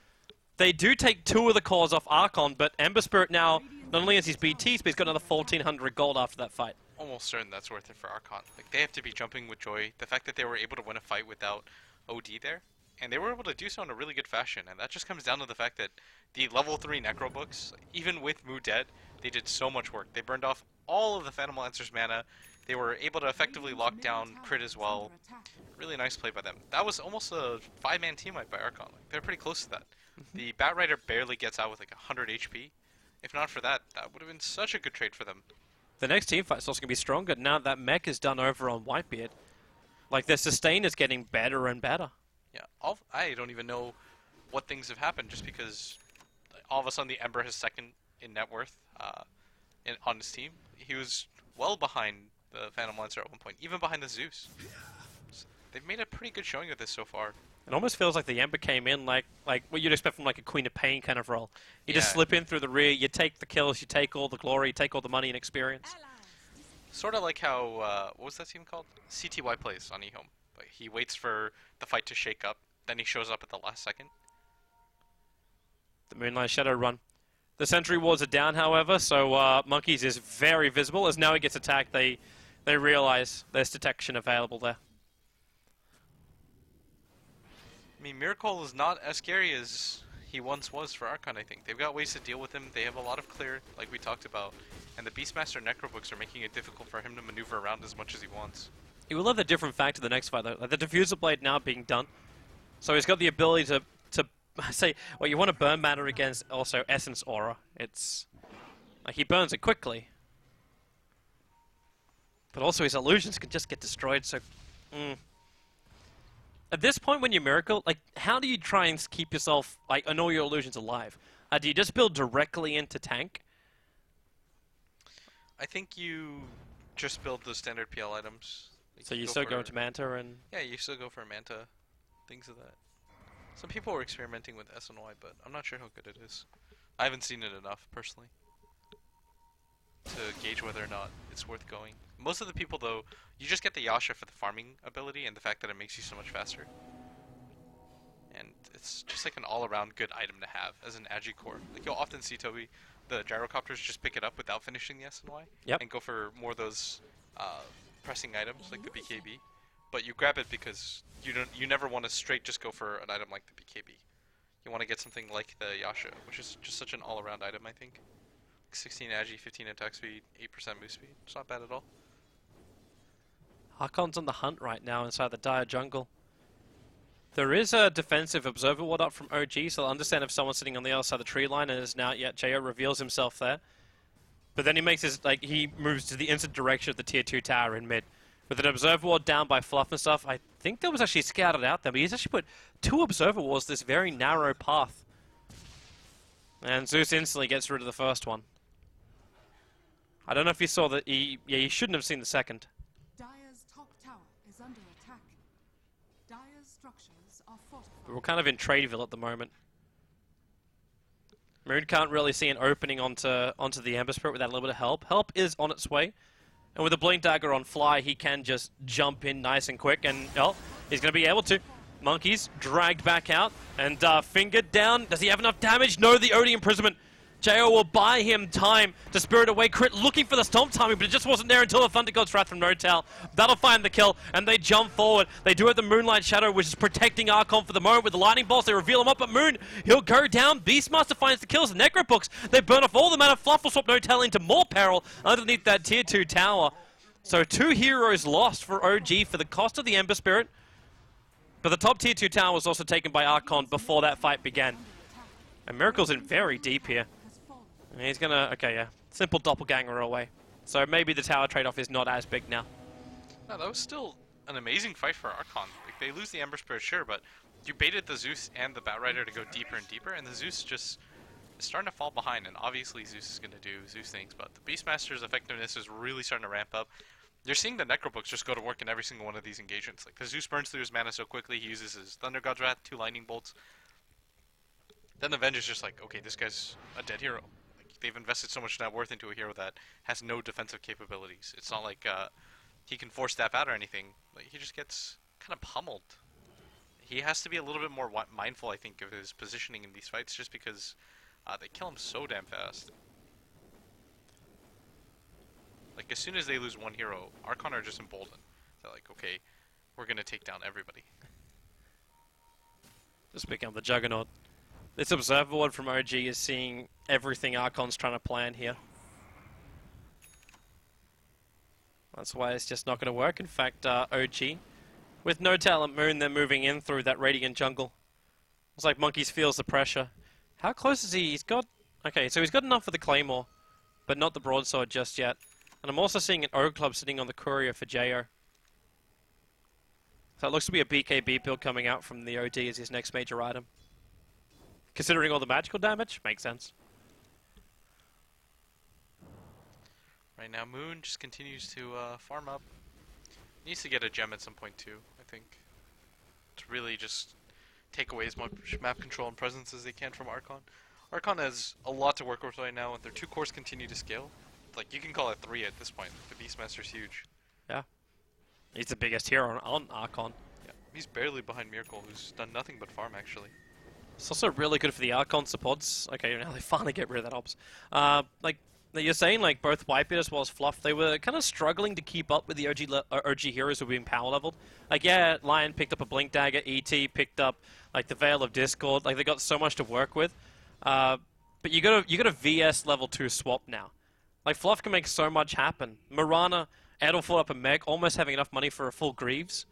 They do take 2 of the cores off Archon, but Ember Spirit now, not only has his BTs, but he's got another 1,400 gold after that fight. Almost certain that's worth it for Archon. Like, they have to be jumping with joy. The fact that they were able to win a fight without OD there, and they were able to do so in a really good fashion, and that just comes down to the fact that the level 3 Necro Books, even with Mu dead, they did so much work. They burned off all of the Phantom Lancer's mana. They were able to effectively lock down Crit as well. Really nice play by them. That was almost a 5-man team wipe by Archon. Like, they're pretty close to that. The Bat Rider barely gets out with like 100 HP. If not for that, that would have been such a good trade for them. The next team fight's also going to be stronger now that mech is done over on Whitebeard. Like, their sustain is getting better and better. Yeah, I don't even know what things have happened just because all of a sudden the Ember has second in net worth on his team. He was well behind the Phantom Lancer at one point, even behind the Zeus. So they've made a pretty good showing of this so far. It almost feels like the Ember came in like what you'd expect from like a Queen of Pain kind of role. You just slip in through the rear, you take the kills, you take all the glory, you take all the money and experience. Sort of like how, what was that team called? CTY plays on eHome. Like, he waits for the fight to shake up, then he shows up at the last second. The Moonlight Shadow run. The Sentry Wards are down, however, so Monkeys is very visible. As now he gets attacked, they realize there's detection available there. I mean, Miracle is not as scary as he once was for Archon, I think. They've got ways to deal with him. They have a lot of clear, like we talked about. And the Beastmaster Necro Books are making it difficult for him to maneuver around as much as he wants. He will have a different factor the next fight, though. Like the Diffuser Blade now being done. So he's got the ability to say, well, you want to burn mana against also Essence Aura. It's like he burns it quickly. But also his illusions can just get destroyed, so... At this point when you're Miracle, like, how do you try and keep yourself, like, and all your illusions alive? Do you just build directly into tank? I think you just build the standard PL items. Like So you still go to Manta and... Yeah, you still go for Manta, things of that. Some people were experimenting with SNY, but I'm not sure how good it is. I haven't seen it enough, personally, to gauge whether or not it's worth going. Most of the people, though, you just get the Yasha for the farming ability and the fact that it makes you so much faster. And it's just like an all-around good item to have as an Agi core. Like, you'll often see, Toby, the gyrocopters just pick it up without finishing the SNY and go for more of those pressing items like the BKB. But you grab it because you never want to straight just go for an item like the BKB. You want to get something like the Yasha, which is just such an all-around item, I think. 16 Agi, 15 attack speed, 8% move speed. It's not bad at all. Archon's on the hunt right now inside the Dire jungle. There is a defensive observer ward up from OG, so I'll understand if someone's sitting on the other side of the tree line and is now yet Jo reveals himself there. But then he makes his, like, he moves to the instant direction of the tier 2 tower in mid. With an observer ward down by Fluff and stuff, I think that was actually scouted out there, but he's actually put 2 observer wards this very narrow path. And Zeus instantly gets rid of the first one. I don't know if you saw that he shouldn't have seen the second. Dire's top tower is under attack. Dire's structures are fortified. We're kind of in Tradeville at the moment. Moon can't really see an opening onto the Ember Spirit without a little bit of help. Help is on its way. And with a Blink Dagger on fly, he can just jump in nice and quick. And, well, he's going to be able to. Monkeys dragged back out and fingered down. Does he have enough damage? No, the OD imprisonment. Jo will buy him time to spirit away. Crit looking for the stomp timing, but it just wasn't there until the Thunder God's Wrath from Notal. That'll find the kill, and they jump forward. They do have the Moonlight Shadow, which is protecting Archon for the moment with the Lightning Bolts. They reveal him up, but Moon, he'll go down. Beastmaster finds the kills. The Necro Books, they burn off all the mana. Fluff will swap Notal into more peril underneath that tier 2 tower. So 2 heroes lost for OG for the cost of the Ember Spirit. But the top tier 2 tower was also taken by Archon before that fight began. And Miracle's in very deep here. He's gonna, okay, yeah, simple doppelganger away. So maybe the tower trade-off is not as big now. No, that was still an amazing fight for Archon. Like, they lose the Ember Spirit, sure, but you baited the Zeus and the Batrider to go deeper and deeper, and the Zeus just is starting to fall behind, and obviously Zeus is gonna do Zeus things, but the Beastmaster's effectiveness is really starting to ramp up. You're seeing the Necrobooks just go to work in every single one of these engagements. Like, the Zeus burns through his mana so quickly, he uses his Thunder God's Wrath, 2 Lightning Bolts. Then the Vengeance just like, okay, this guy's a dead hero. They've invested so much net worth into a hero that has no defensive capabilities. It's not like he can force step out or anything. Like, he just gets kind of pummeled. He has to be a little bit more mindful, I think, of his positioning in these fights, just because they kill him so damn fast. Like, as soon as they lose one hero, Archon are just emboldened. They're like, okay, we're gonna take down everybody. Just become the Juggernaut. This observer ward from OG is seeing everything Archon's trying to plan here. That's why it's just not going to work. In fact, OG, with no talent Moon, they're moving in through that Radiant jungle. It's like Monkeys feels the pressure. How close is he? He's got... Okay, so he's got enough for the Claymore, but not the Broadsword just yet. And I'm also seeing an Ogre Club sitting on the Courier for Jo. So it looks to be a BKB build coming out from the OD as his next major item. Considering all the magical damage, makes sense. Right now, Moon just continues to farm up. Needs to get a gem at some point too, I think. To really just take away as much map control and presence as they can from Archon. Archon has a lot to work with right now, and their 2 cores continue to scale. Like, you can call it 3 at this point. The Beastmaster's huge. Yeah. He's the biggest hero on Archon. Yeah, he's barely behind Miracle, who's done nothing but farm, actually. It's also really good for the Archon supports. Okay, now they finally get rid of that ops. Like you're saying, like both Whitebeard as well as Fluff, they were kind of struggling to keep up with the OG heroes who were being power leveled. Like, yeah, Lion picked up a Blink Dagger, ET picked up like the Veil of Discord. Like, they got so much to work with. But you got a VS level 2 swap now. Like, Fluff can make so much happen. Mirana, Edelford up a Meg, almost having enough money for a full Greaves.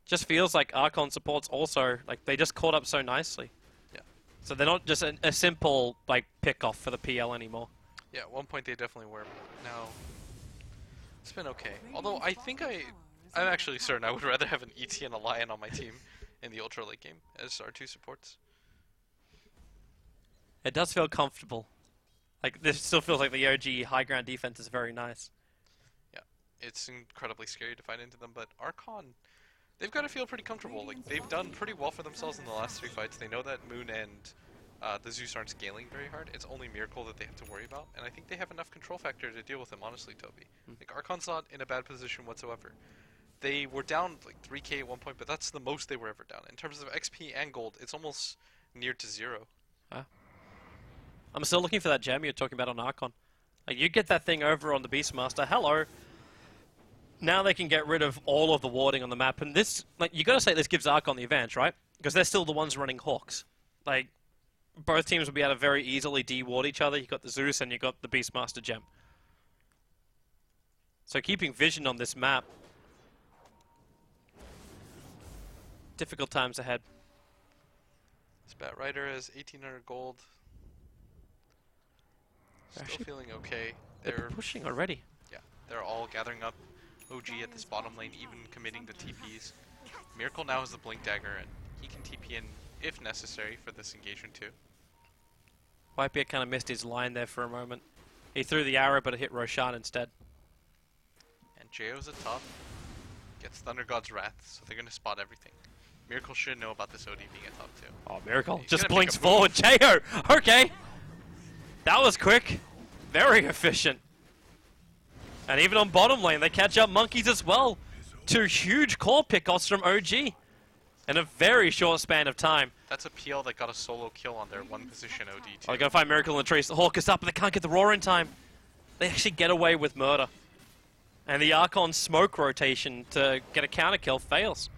Just feels like Archon supports also, like, they just caught up so nicely. Yeah. So they're not just a simple, like, pick-off for the PL anymore. Yeah, at one point they definitely were. Now, It's been okay. Although I think I'm actually certain I would rather have an ET and a Lion on my team in the ultra late game as our 2 supports. It does feel comfortable. Like, this still feels like the OG high ground defense is very nice. Yeah, it's incredibly scary to fight into them, but Archon, they've got to feel pretty comfortable. Like, they've done pretty well for themselves in the last 3 fights. They know that Moon and the Zeus aren't scaling very hard. It's only Miracle that they have to worry about, and I think they have enough control factor to deal with them, honestly, Toby. Like, Archon's not in a bad position whatsoever. They were down like 3k at one point, but that's the most they were ever down. In terms of XP and gold, it's almost near to 0. I'm still looking for that gem you're talking about on Archon. Like, you get that thing over on the Beastmaster, hello. Now they can get rid of all of the warding on the map, and this, like, you gotta say this gives Archon the advantage, right? Because they're still the ones running Hawks. Like, both teams will be able to very easily de-ward each other. You got the Zeus and you got the Beastmaster gem. So keeping vision on this map. Difficult times ahead. Spat Rider has 1800 gold. Still feeling okay. They're pushing already. Yeah, they're all gathering up OG at this bottom lane, even committing the TPs. Miracle now has the Blink Dagger, and he can TP in if necessary for this engagement too. Whitebeard kind of missed his line there for a moment. He threw the arrow, but it hit Roshan instead. And Jayo's at top. Gets Thunder God's Wrath, so they're going to spot everything. Miracle should know about this OD being at top too. Oh, Miracle He's just gonna pick blinks a forward. Jayo! Okay! That was quick. Very efficient. And even on bottom lane, they catch up Monkeys as well. 2 huge core pickoffs from OG in a very short span of time. That's a PL that got a solo kill on their 1 position OD too. Oh, they gotta find Miracle in the trees. The Hawk is up, but they can't get the roar in time. They actually get away with murder. And the Archon smoke rotation to get a counter kill fails.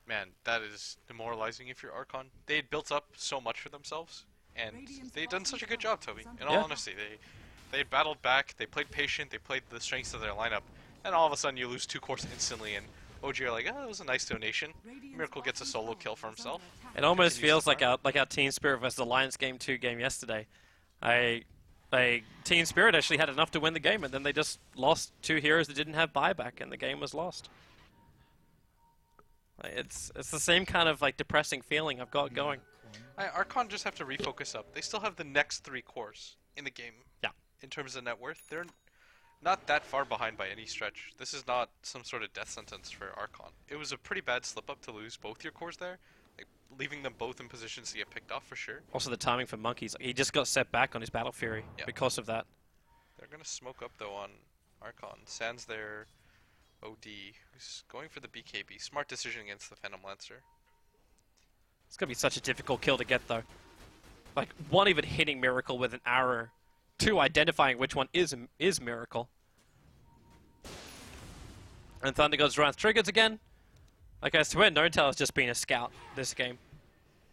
Man, that is demoralizing if you're Archon. They had built up so much for themselves, and they've done such a good job, Toby. In all honesty, they had battled back, they played patient, they played the strengths of their lineup, and all of a sudden you lose 2 cores instantly, and OG are like, oh, that was a nice donation. Miracle gets a solo kill for himself. It almost feels like our Team Spirit versus Alliance Game 2 game yesterday. Team Spirit actually had enough to win the game, and then they just lost 2 heroes that didn't have buyback, and the game was lost. It's the same kind of like depressing feeling I've got going. Archon just have to refocus up. They still have the next 3 cores in the game. Yeah. In terms of net worth, they're not that far behind by any stretch. This is not some sort of death sentence for Archon. It was a pretty bad slip up to lose both your cores there, like, leaving them both in positions to get picked off for sure. Also the timing for Monkeys. He just got set back on his Battle Fury because of that. They're gonna smoke up though on Archon. Sans their OD, who's going for the BKB. Smart decision against the Phantom Lancer. It's gonna be such a difficult kill to get though. Like, 1, even hitting Miracle with an arrow. 2, identifying which one is Miracle. And Thunder God's Wrath triggers again. Like, I swear No-Tail has just been a scout this game.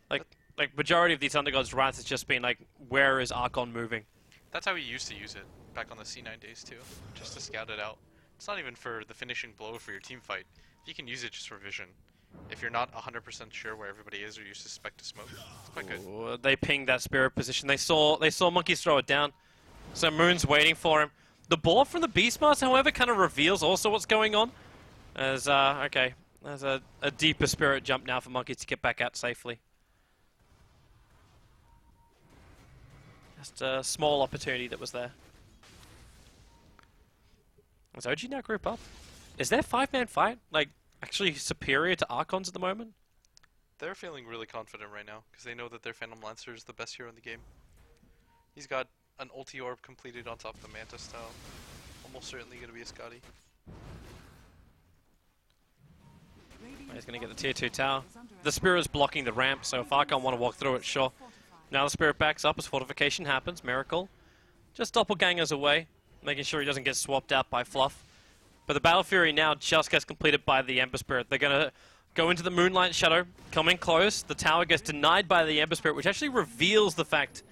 Like majority of these Thunder God's Wrath has just been like, where is Archon moving? That's how we used to use it back on the C9 days too, just to scout it out. It's not even for the finishing blow for your team fight. You can use it just for vision. If you're not 100% sure where everybody is or you suspect a smoke, it's quite good. Ooh, they pinged that Spirit position. They saw Monkeys throw it down. So Moon's waiting for him. The ball from the Beastmaster, however, kind of reveals also what's going on. As, okay, there's a deeper Spirit jump now for Monkeys to get back out safely. Just a small opportunity that was there. Does OG now group up? Is their 5-man fight, like, actually superior to Archon's at the moment? They're feeling really confident right now, because they know that their Phantom Lancer is the best hero in the game. He's got an ulti orb completed on top of the Manta style. Almost certainly going to be a Scotty. He's going to get the tier 2 tower. The Spirit is blocking the ramp, so if Archon want to walk through it, sure. Now the Spirit backs up as fortification happens. Miracle just doppelgangers away, making sure he doesn't get swapped out by Fluff. But the Battle Fury now just gets completed by the Ember Spirit. They're going to go into the Moonlight Shadow, come in close. The tower gets denied by the Ember Spirit, which actually reveals the fact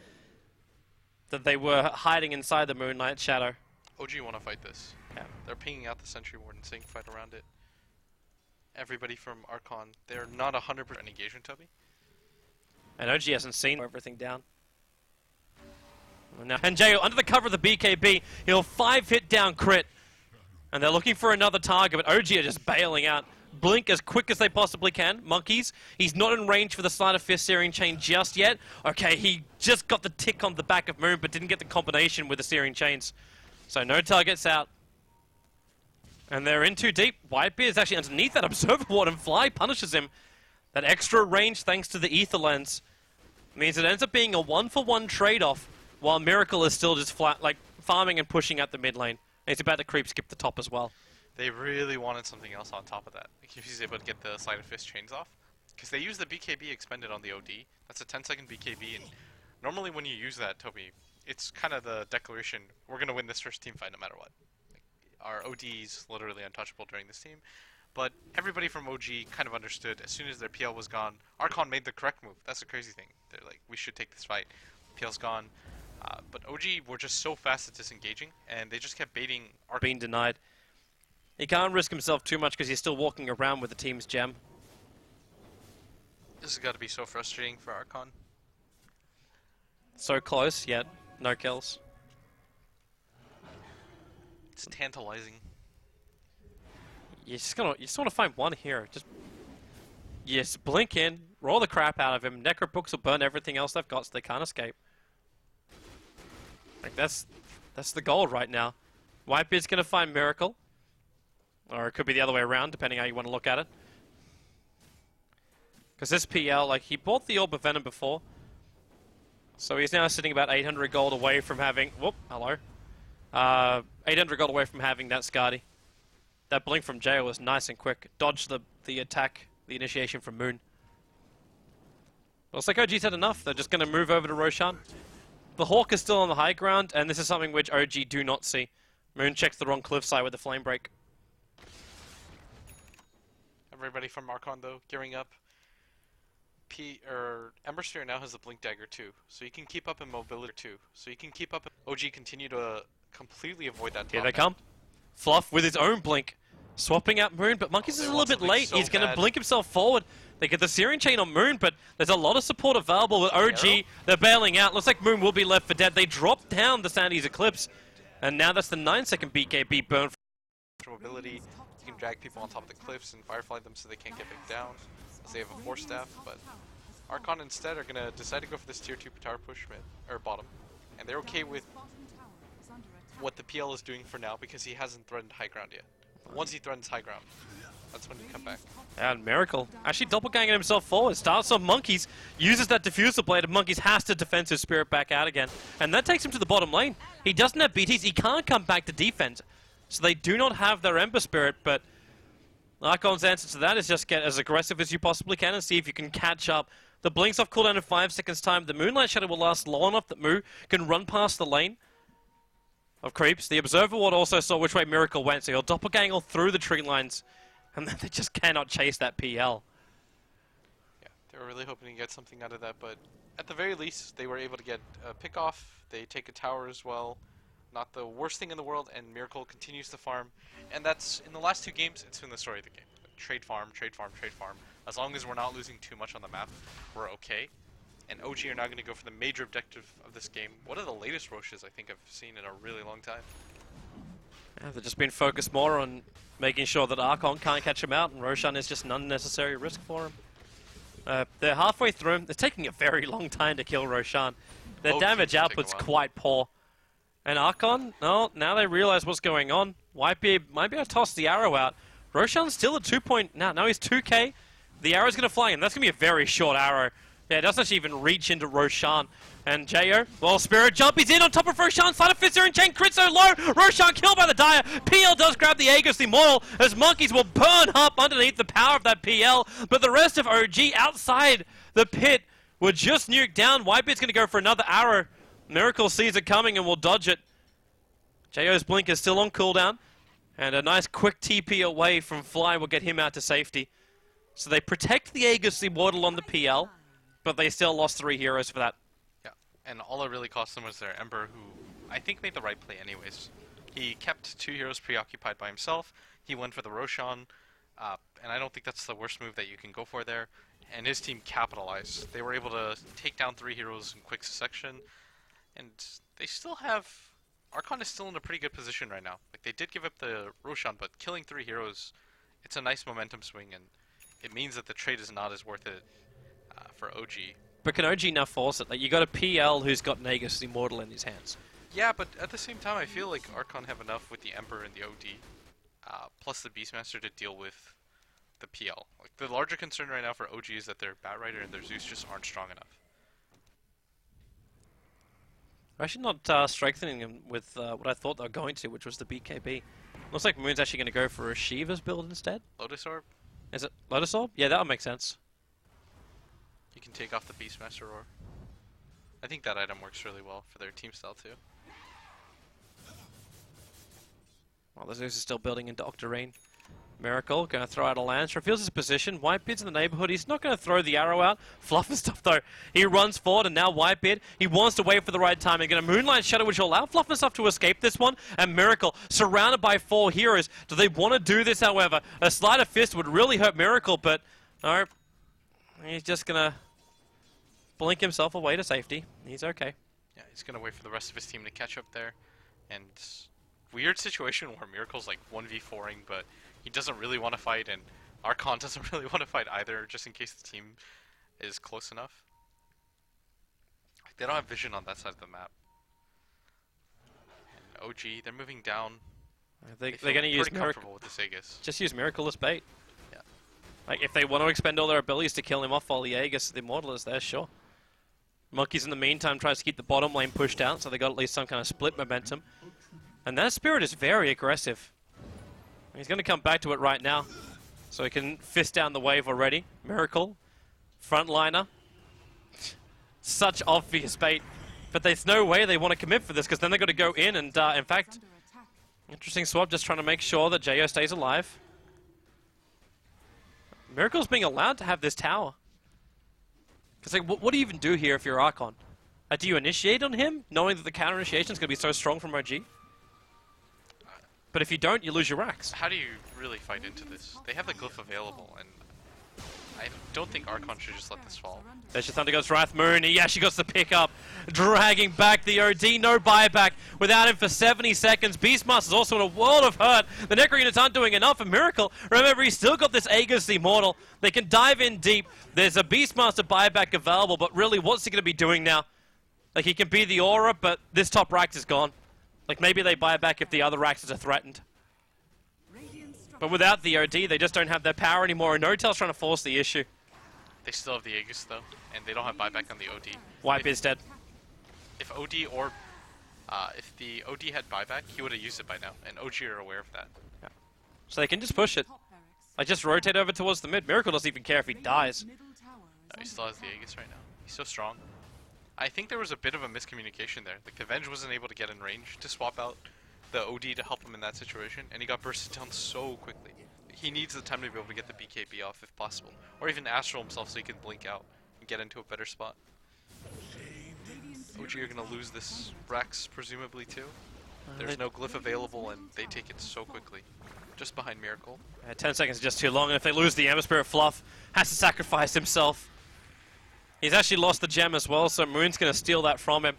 that they were hiding inside the Moonlight Shadow. OG want to fight this. Yeah. They're pinging out the Sentry Ward and saying fight around it. Everybody from Archon, they're not 100% engagement, Toby. And OG hasn't seen everything down. And Jayo, under the cover of the BKB, he'll 5-hit down crit. And they're looking for another target, but OG are just bailing out. Blink as quick as they possibly can. Monkeys, he's not in range for the Sleight of Fist Searing Chain just yet. Okay, he just got the tick on the back of Moon, but didn't get the combination with the Searing Chains. So no targets out. And they're in too deep. Whitebeard is actually underneath that Observer Ward, and Fly punishes him. That extra range, thanks to the Ether Lens, means it ends up being a 1-for-1 trade-off, while Miracle is still just flat, like farming and pushing at the mid lane. And he's about to creep skip the top as well. They really wanted something else on top of that. Like if he's able to get the Sleight of Fist chains off. Because they use the BKB expended on the OD. That's a 10-second BKB, and normally when you use that, Toby, it's kind of the declaration, we're going to win this first team fight no matter what. Like, our OD is literally untouchable during this team. But everybody from OG kind of understood as soon as their PL was gone. Archon made the correct move. That's the crazy thing. They're like, we should take this fight. PL's gone. But OG were just so fast at disengaging, and they just kept baiting Archon. Being denied. He can't risk himself too much because he's still walking around with the team's gem. This has got to be so frustrating for Archon. So close, yet no kills. It's tantalizing. You just want to find one hero. Just blink in, roll the crap out of him. Necrobooks will burn everything else they've got, so they can't escape. Like that's the goal right now. Whitebeard's gonna find Miracle, or it could be the other way around, depending how you want to look at it. Because this PL, like he bought the Orb of Venom before, so he's now sitting about 800 gold away from having. Whoop, hello. 800 gold away from having that Skadi. That blink from Jail was nice and quick. Dodged the attack, the initiation from Moon. Looks like OG's had enough. They're just going to move over to Roshan. The Hawk is still on the high ground, and this is something which OG do not see. Moon checks the wrong cliffside with the flame break. Everybody from Archon though, gearing up. Ember Sphere now has the Blink Dagger too, so you can keep up in mobility too. So you can keep up. OG continue to completely avoid that. Here they come. Fluff with his own blink, swapping out Moon, but Monkeys is a little bit late. So he's going to blink himself forward. They get the Searing Chain on Moon, but there's a lot of support available with OG. They're bailing out. Looks like Moon will be left for dead. They drop down the Sandy's Eclipse, and now that's the 9-second BKB burn. Mobility, you can drag people on top of the cliffs and firefly them so they can't get back down, as they have a Force Staff, but Archon instead are going to decide to go for this tier 2 tower push or bottom, and they're okay with what the PL is doing for now because he hasn't threatened high ground yet. Once he threatens high ground, that's when you come back. And Miracle actually doppelganging himself forward, starts on Monkeys, uses that diffusal blade, and Monkeys has to defensive spirit back out again. And that takes him to the bottom lane. He doesn't have BTs, he can't come back to defense. So they do not have their Ember Spirit, but Archon's answer to that is just get as aggressive as you possibly can and see if you can catch up. The Blink's off cooldown in 5 seconds time. The Moonlight Shadow will last long enough that Moo can run past the lane of creeps. The Observer Ward also saw which way Miracle went, so he'll doppelganger through the tree lines, and then they just cannot chase that PL. Yeah, they were really hoping to get something out of that, but at the very least, they were able to get a pick off. They take a tower as well. Not the worst thing in the world, and Miracle continues to farm. And that's, in the last 2 games, it's been the story of the game. Trade farm, trade farm, trade farm. As long as we're not losing too much on the map, we're okay. And OG are now going to go for the major objective of this game. One of the latest Roshes I think I've seen in a really long time. Yeah, they've just been focused more on making sure that Archon can't catch him out, and Roshan is just an unnecessary risk for him. They're halfway through him. They're taking a very long time to kill Roshan. Their damage output's quite poor. And Archon, no, now they realize what's going on. Might be able to toss the arrow out. Roshan's still at 2 point... Now he's 2k. The arrow's going to fly in. That's going to be a very short arrow. Yeah, it doesn't actually even reach into Roshan. And Jayo, well, Spirit Jump, he's in on top of Roshan. Sleight of Fist and Chain, crit so low. Roshan killed by the Dire. PL does grab the Aegis Immortal, as Monkeys will burn up underneath the power of that PL. But the rest of OG outside the pit were just nuked down. Whitebeard's going to go for another arrow. Miracle sees it coming and will dodge it. Jayo's blink is still on cooldown. And a nice quick TP away from Fly will get him out to safety. So they protect the Aegis Immortal on the PL, but they still lost 3 heroes for that. Yeah, and all it really cost them was their Ember, who I think made the right play anyways. He kept 2 heroes preoccupied by himself. He went for the Roshan, and I don't think that's the worst move that you can go for there. And his team capitalized. They were able to take down 3 heroes in quick succession. And they still have... Archon is still in a pretty good position right now. Like, they did give up the Roshan, but killing 3 heroes, it's a nice momentum swing, and it means that the trade is not as worth it for OG. But can OG now force it? Like, you got a PL who's got Nagus Immortal in his hands. Yeah, but at the same time, I feel like Archon have enough with the Ember and the OD, plus the Beastmaster to deal with the PL. Like, the larger concern right now for OG is that their Batrider and their Zeus just aren't strong enough. We're actually not strengthening them with what I thought they were going to, which was the BKB. Looks like Moon's actually going to go for a Shiva's build instead. Lotus Orb? Is it Lotus Orb? Yeah, that would make sense. You can take off the Beastmaster Orb. I think that item works really well for their team style too. Well, the Zeus is still building into Octarine. Miracle going to throw out a lance. Reveals his position. Whitebeard's in the neighborhood. He's not going to throw the arrow out. Fluff and stuff though. He runs forward and now Whitebeard. He wants to wait for the right time. He's going to Moonlight Shadow, which will allow Fluff and stuff to escape this one. And Miracle surrounded by 4 heroes. Do they want to do this, however? A Sleight of Fist would really hurt Miracle, but no. He's just going to blink himself away to safety. He's okay. Yeah, he's going to wait for the rest of his team to catch up there. And weird situation where Miracle's like 1v4ing, but he doesn't really want to fight, and Archon doesn't really want to fight either, just in case the team is close enough. Like, they don't have vision on that side of the map. And OG, they're moving down. They're going to use pretty comfortable with this Aegis. Just use Miracle as bait. Yeah. Like, if they want to expend all their abilities to kill him off while the Aegis, the Immortal is there, sure. Monkeys in the meantime tries to keep the bottom lane pushed out, so they got at least some kind of split momentum. And that Spirit is very aggressive. He's going to come back to it right now, so he can fist down the wave already. Miracle, frontliner. Such obvious bait, but there's no way they want to commit for this, because then they've got to go in and, in fact, interesting swap, just trying to make sure that Jo stays alive. Miracle's being allowed to have this tower. Because, like, what do you even do here if you're Archon? Do you initiate on him, knowing that the counter initiation is going to be so strong from OG? But if you don't, you lose your racks. How do you really fight into this? They have the glyph available, and I don't think Archon should just let this fall. There's your Thunder God's Wrath Moon. He actually got the pick up, dragging back the OD. No buyback without him for 70 seconds. Beastmaster's also in a world of hurt. The Necro units aren't doing enough. And Miracle, remember, he's still got this Aegis Immortal. They can dive in deep. There's a Beastmaster buyback available, but really, what's he going to be doing now? Like, he can be the Aura, but this top rack is gone. Like, maybe they buy back if the other racks are threatened. But without the OD, they just don't have their power anymore, and No-Tail's trying to force the issue. They still have the Aegis, though, and they don't have buyback on the OD. Whitebeard's dead. If OD or... if the OD had buyback, he would have used it by now, and OG are aware of that. Yeah. So they can just push it. Like, just rotate over towards the mid. Miracle doesn't even care if he dies. No, he still has the Aegis right now. He's so strong. I think there was a bit of a miscommunication there. Like, the Venge wasn't able to get in range to swap out the OD to help him in that situation, and he got bursted down so quickly. He needs the time to be able to get the BKB off if possible, or even Astral himself so he can blink out and get into a better spot. OG are going to lose this Rex, presumably, too. There's no glyph available, and they take it so quickly. Just behind Miracle. 10 seconds is just too long, and if they lose the Ember Spirit, Fluff has to sacrifice himself. He's actually lost the gem as well, so Moon's going to steal that from him.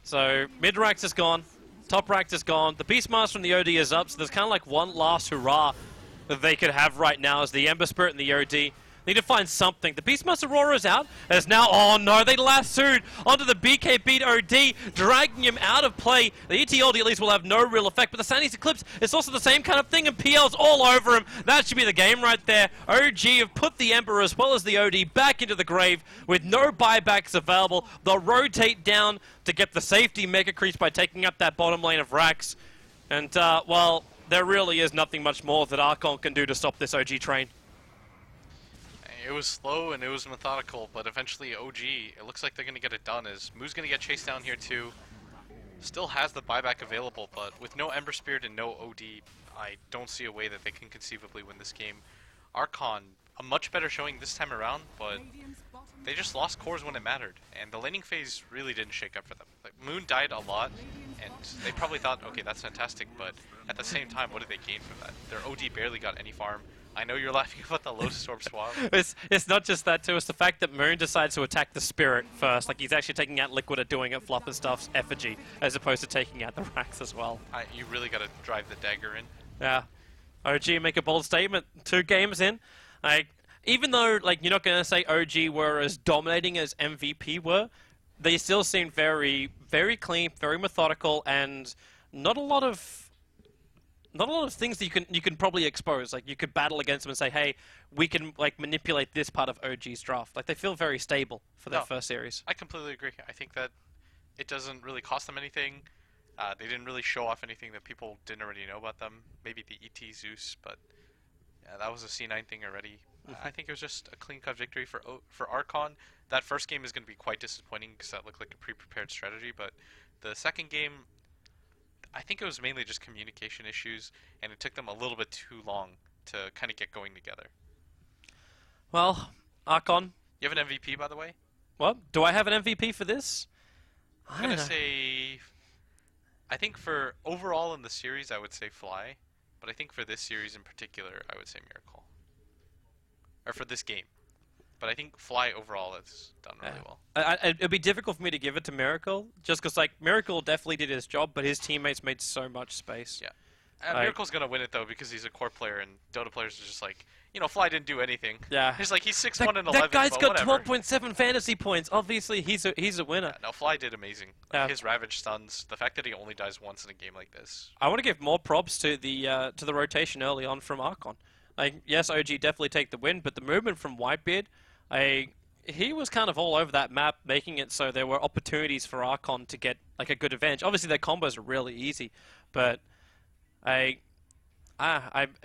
So, mid-Rax is gone, top-Rax is gone, the Beastmaster and the OD is up, so there's kind of like one last hurrah that they could have right now is the Ember Spirit and the OD. Need to find something. The Beastmaster Aurora is out. As now, oh no, they lassoed onto the BKB OD, dragging him out of play. The ETLD at least will have no real effect, but the Sandy's Eclipse is also the same kind of thing, and PL's all over him. That should be the game right there. OG have put the Ember as well as the OD back into the grave with no buybacks available. They'll rotate down to get the safety Mega Creeps by taking up that bottom lane of Rax. And, well, there really is nothing much more that Archon can do to stop this OG train. It was slow and it was methodical, but eventually OG, it looks like they're going to get it done, as Moo's going to get chased down here too. Still has the buyback available, but with no Ember Spirit and no OD, I don't see a way that they can conceivably win this game. Archon, a much better showing this time around, but they just lost cores when it mattered, and the laning phase really didn't shake up for them. Like, Moon died a lot, and they probably thought, okay, that's fantastic, but at the same time, what did they gain from that? Their OD barely got any farm. I know you're laughing about the low storm swap. It's not just that too. It's the fact that Moon decides to attack the Spirit first. Like he's actually taking out Liquid and doing it Fluff and Stuff's effigy, as opposed to taking out the Rax as well. You really got to drive the dagger in. Yeah. OG make a bold statement. 2 games in. Even though you're not going to say OG were as dominating as MVP were, they still seem very, very clean, very methodical, and not a lot of things that you can probably expose. Like you could battle against them and say, hey, we can manipulate this part of OG's draft. Like they feel very stable for their first series. I completely agree. I think that it doesn't really cost them anything. They didn't really show off anything that people didn't already know about them. Maybe the ET Zeus, but yeah, that was a C9 thing already. I think it was just a clean-cut victory for Archon. That first game is going to be quite disappointing because that looked like a pre-prepared strategy, but the second game, I think it was mainly just communication issues, and it took them a little bit too long to kind of get going together. Well, Archon. You have an MVP, by the way? What? Do I have an MVP for this? I'm going to say... I think for overall in the series, I would say Fly. But I think for this series in particular, I would say Miracle. Or for this game. But I think Fly overall has done really well. It'd be difficult for me to give it to Miracle, just because Miracle definitely did his job, but his teammates made so much space. Yeah. Miracle's going to win it, though, because he's a core player, and Dota players are just Fly didn't do anything. Yeah. He's 6-1 and 11, That guy's got whatever. 12.7 fantasy points. Obviously, he's a winner. Yeah, no, Fly did amazing. His Ravage stuns, the fact that he only dies once in a game like this. I want to give more props to the rotation early on from Archon. Yes, OG definitely take the win, but the movement from Whitebeard, he was kind of all over that map, making it so there were opportunities for Archon to get a good advantage. Obviously, their combos are really easy, but I'm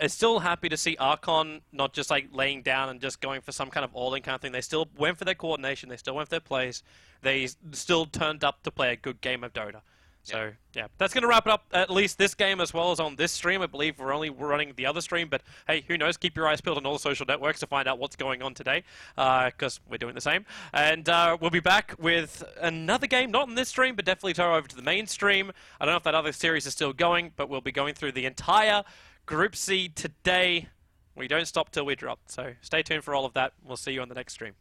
still happy to see Archon not just laying down and just going for some kind of all-in kind of thing. They still went for their coordination. They still went for their plays. They still turned up to play a good game of Dota. So, yeah, that's going to wrap it up, at least this game as well as on this stream. I believe we're only running the other stream, but hey, who knows? Keep your eyes peeled on all the social networks to find out what's going on today, because we're doing the same. And we'll be back with another game, not in this stream, but definitely go over to the main stream. I don't know if that other series is still going, but we'll be going through the entire Group C today. We don't stop till we drop, so stay tuned for all of that. We'll see you on the next stream.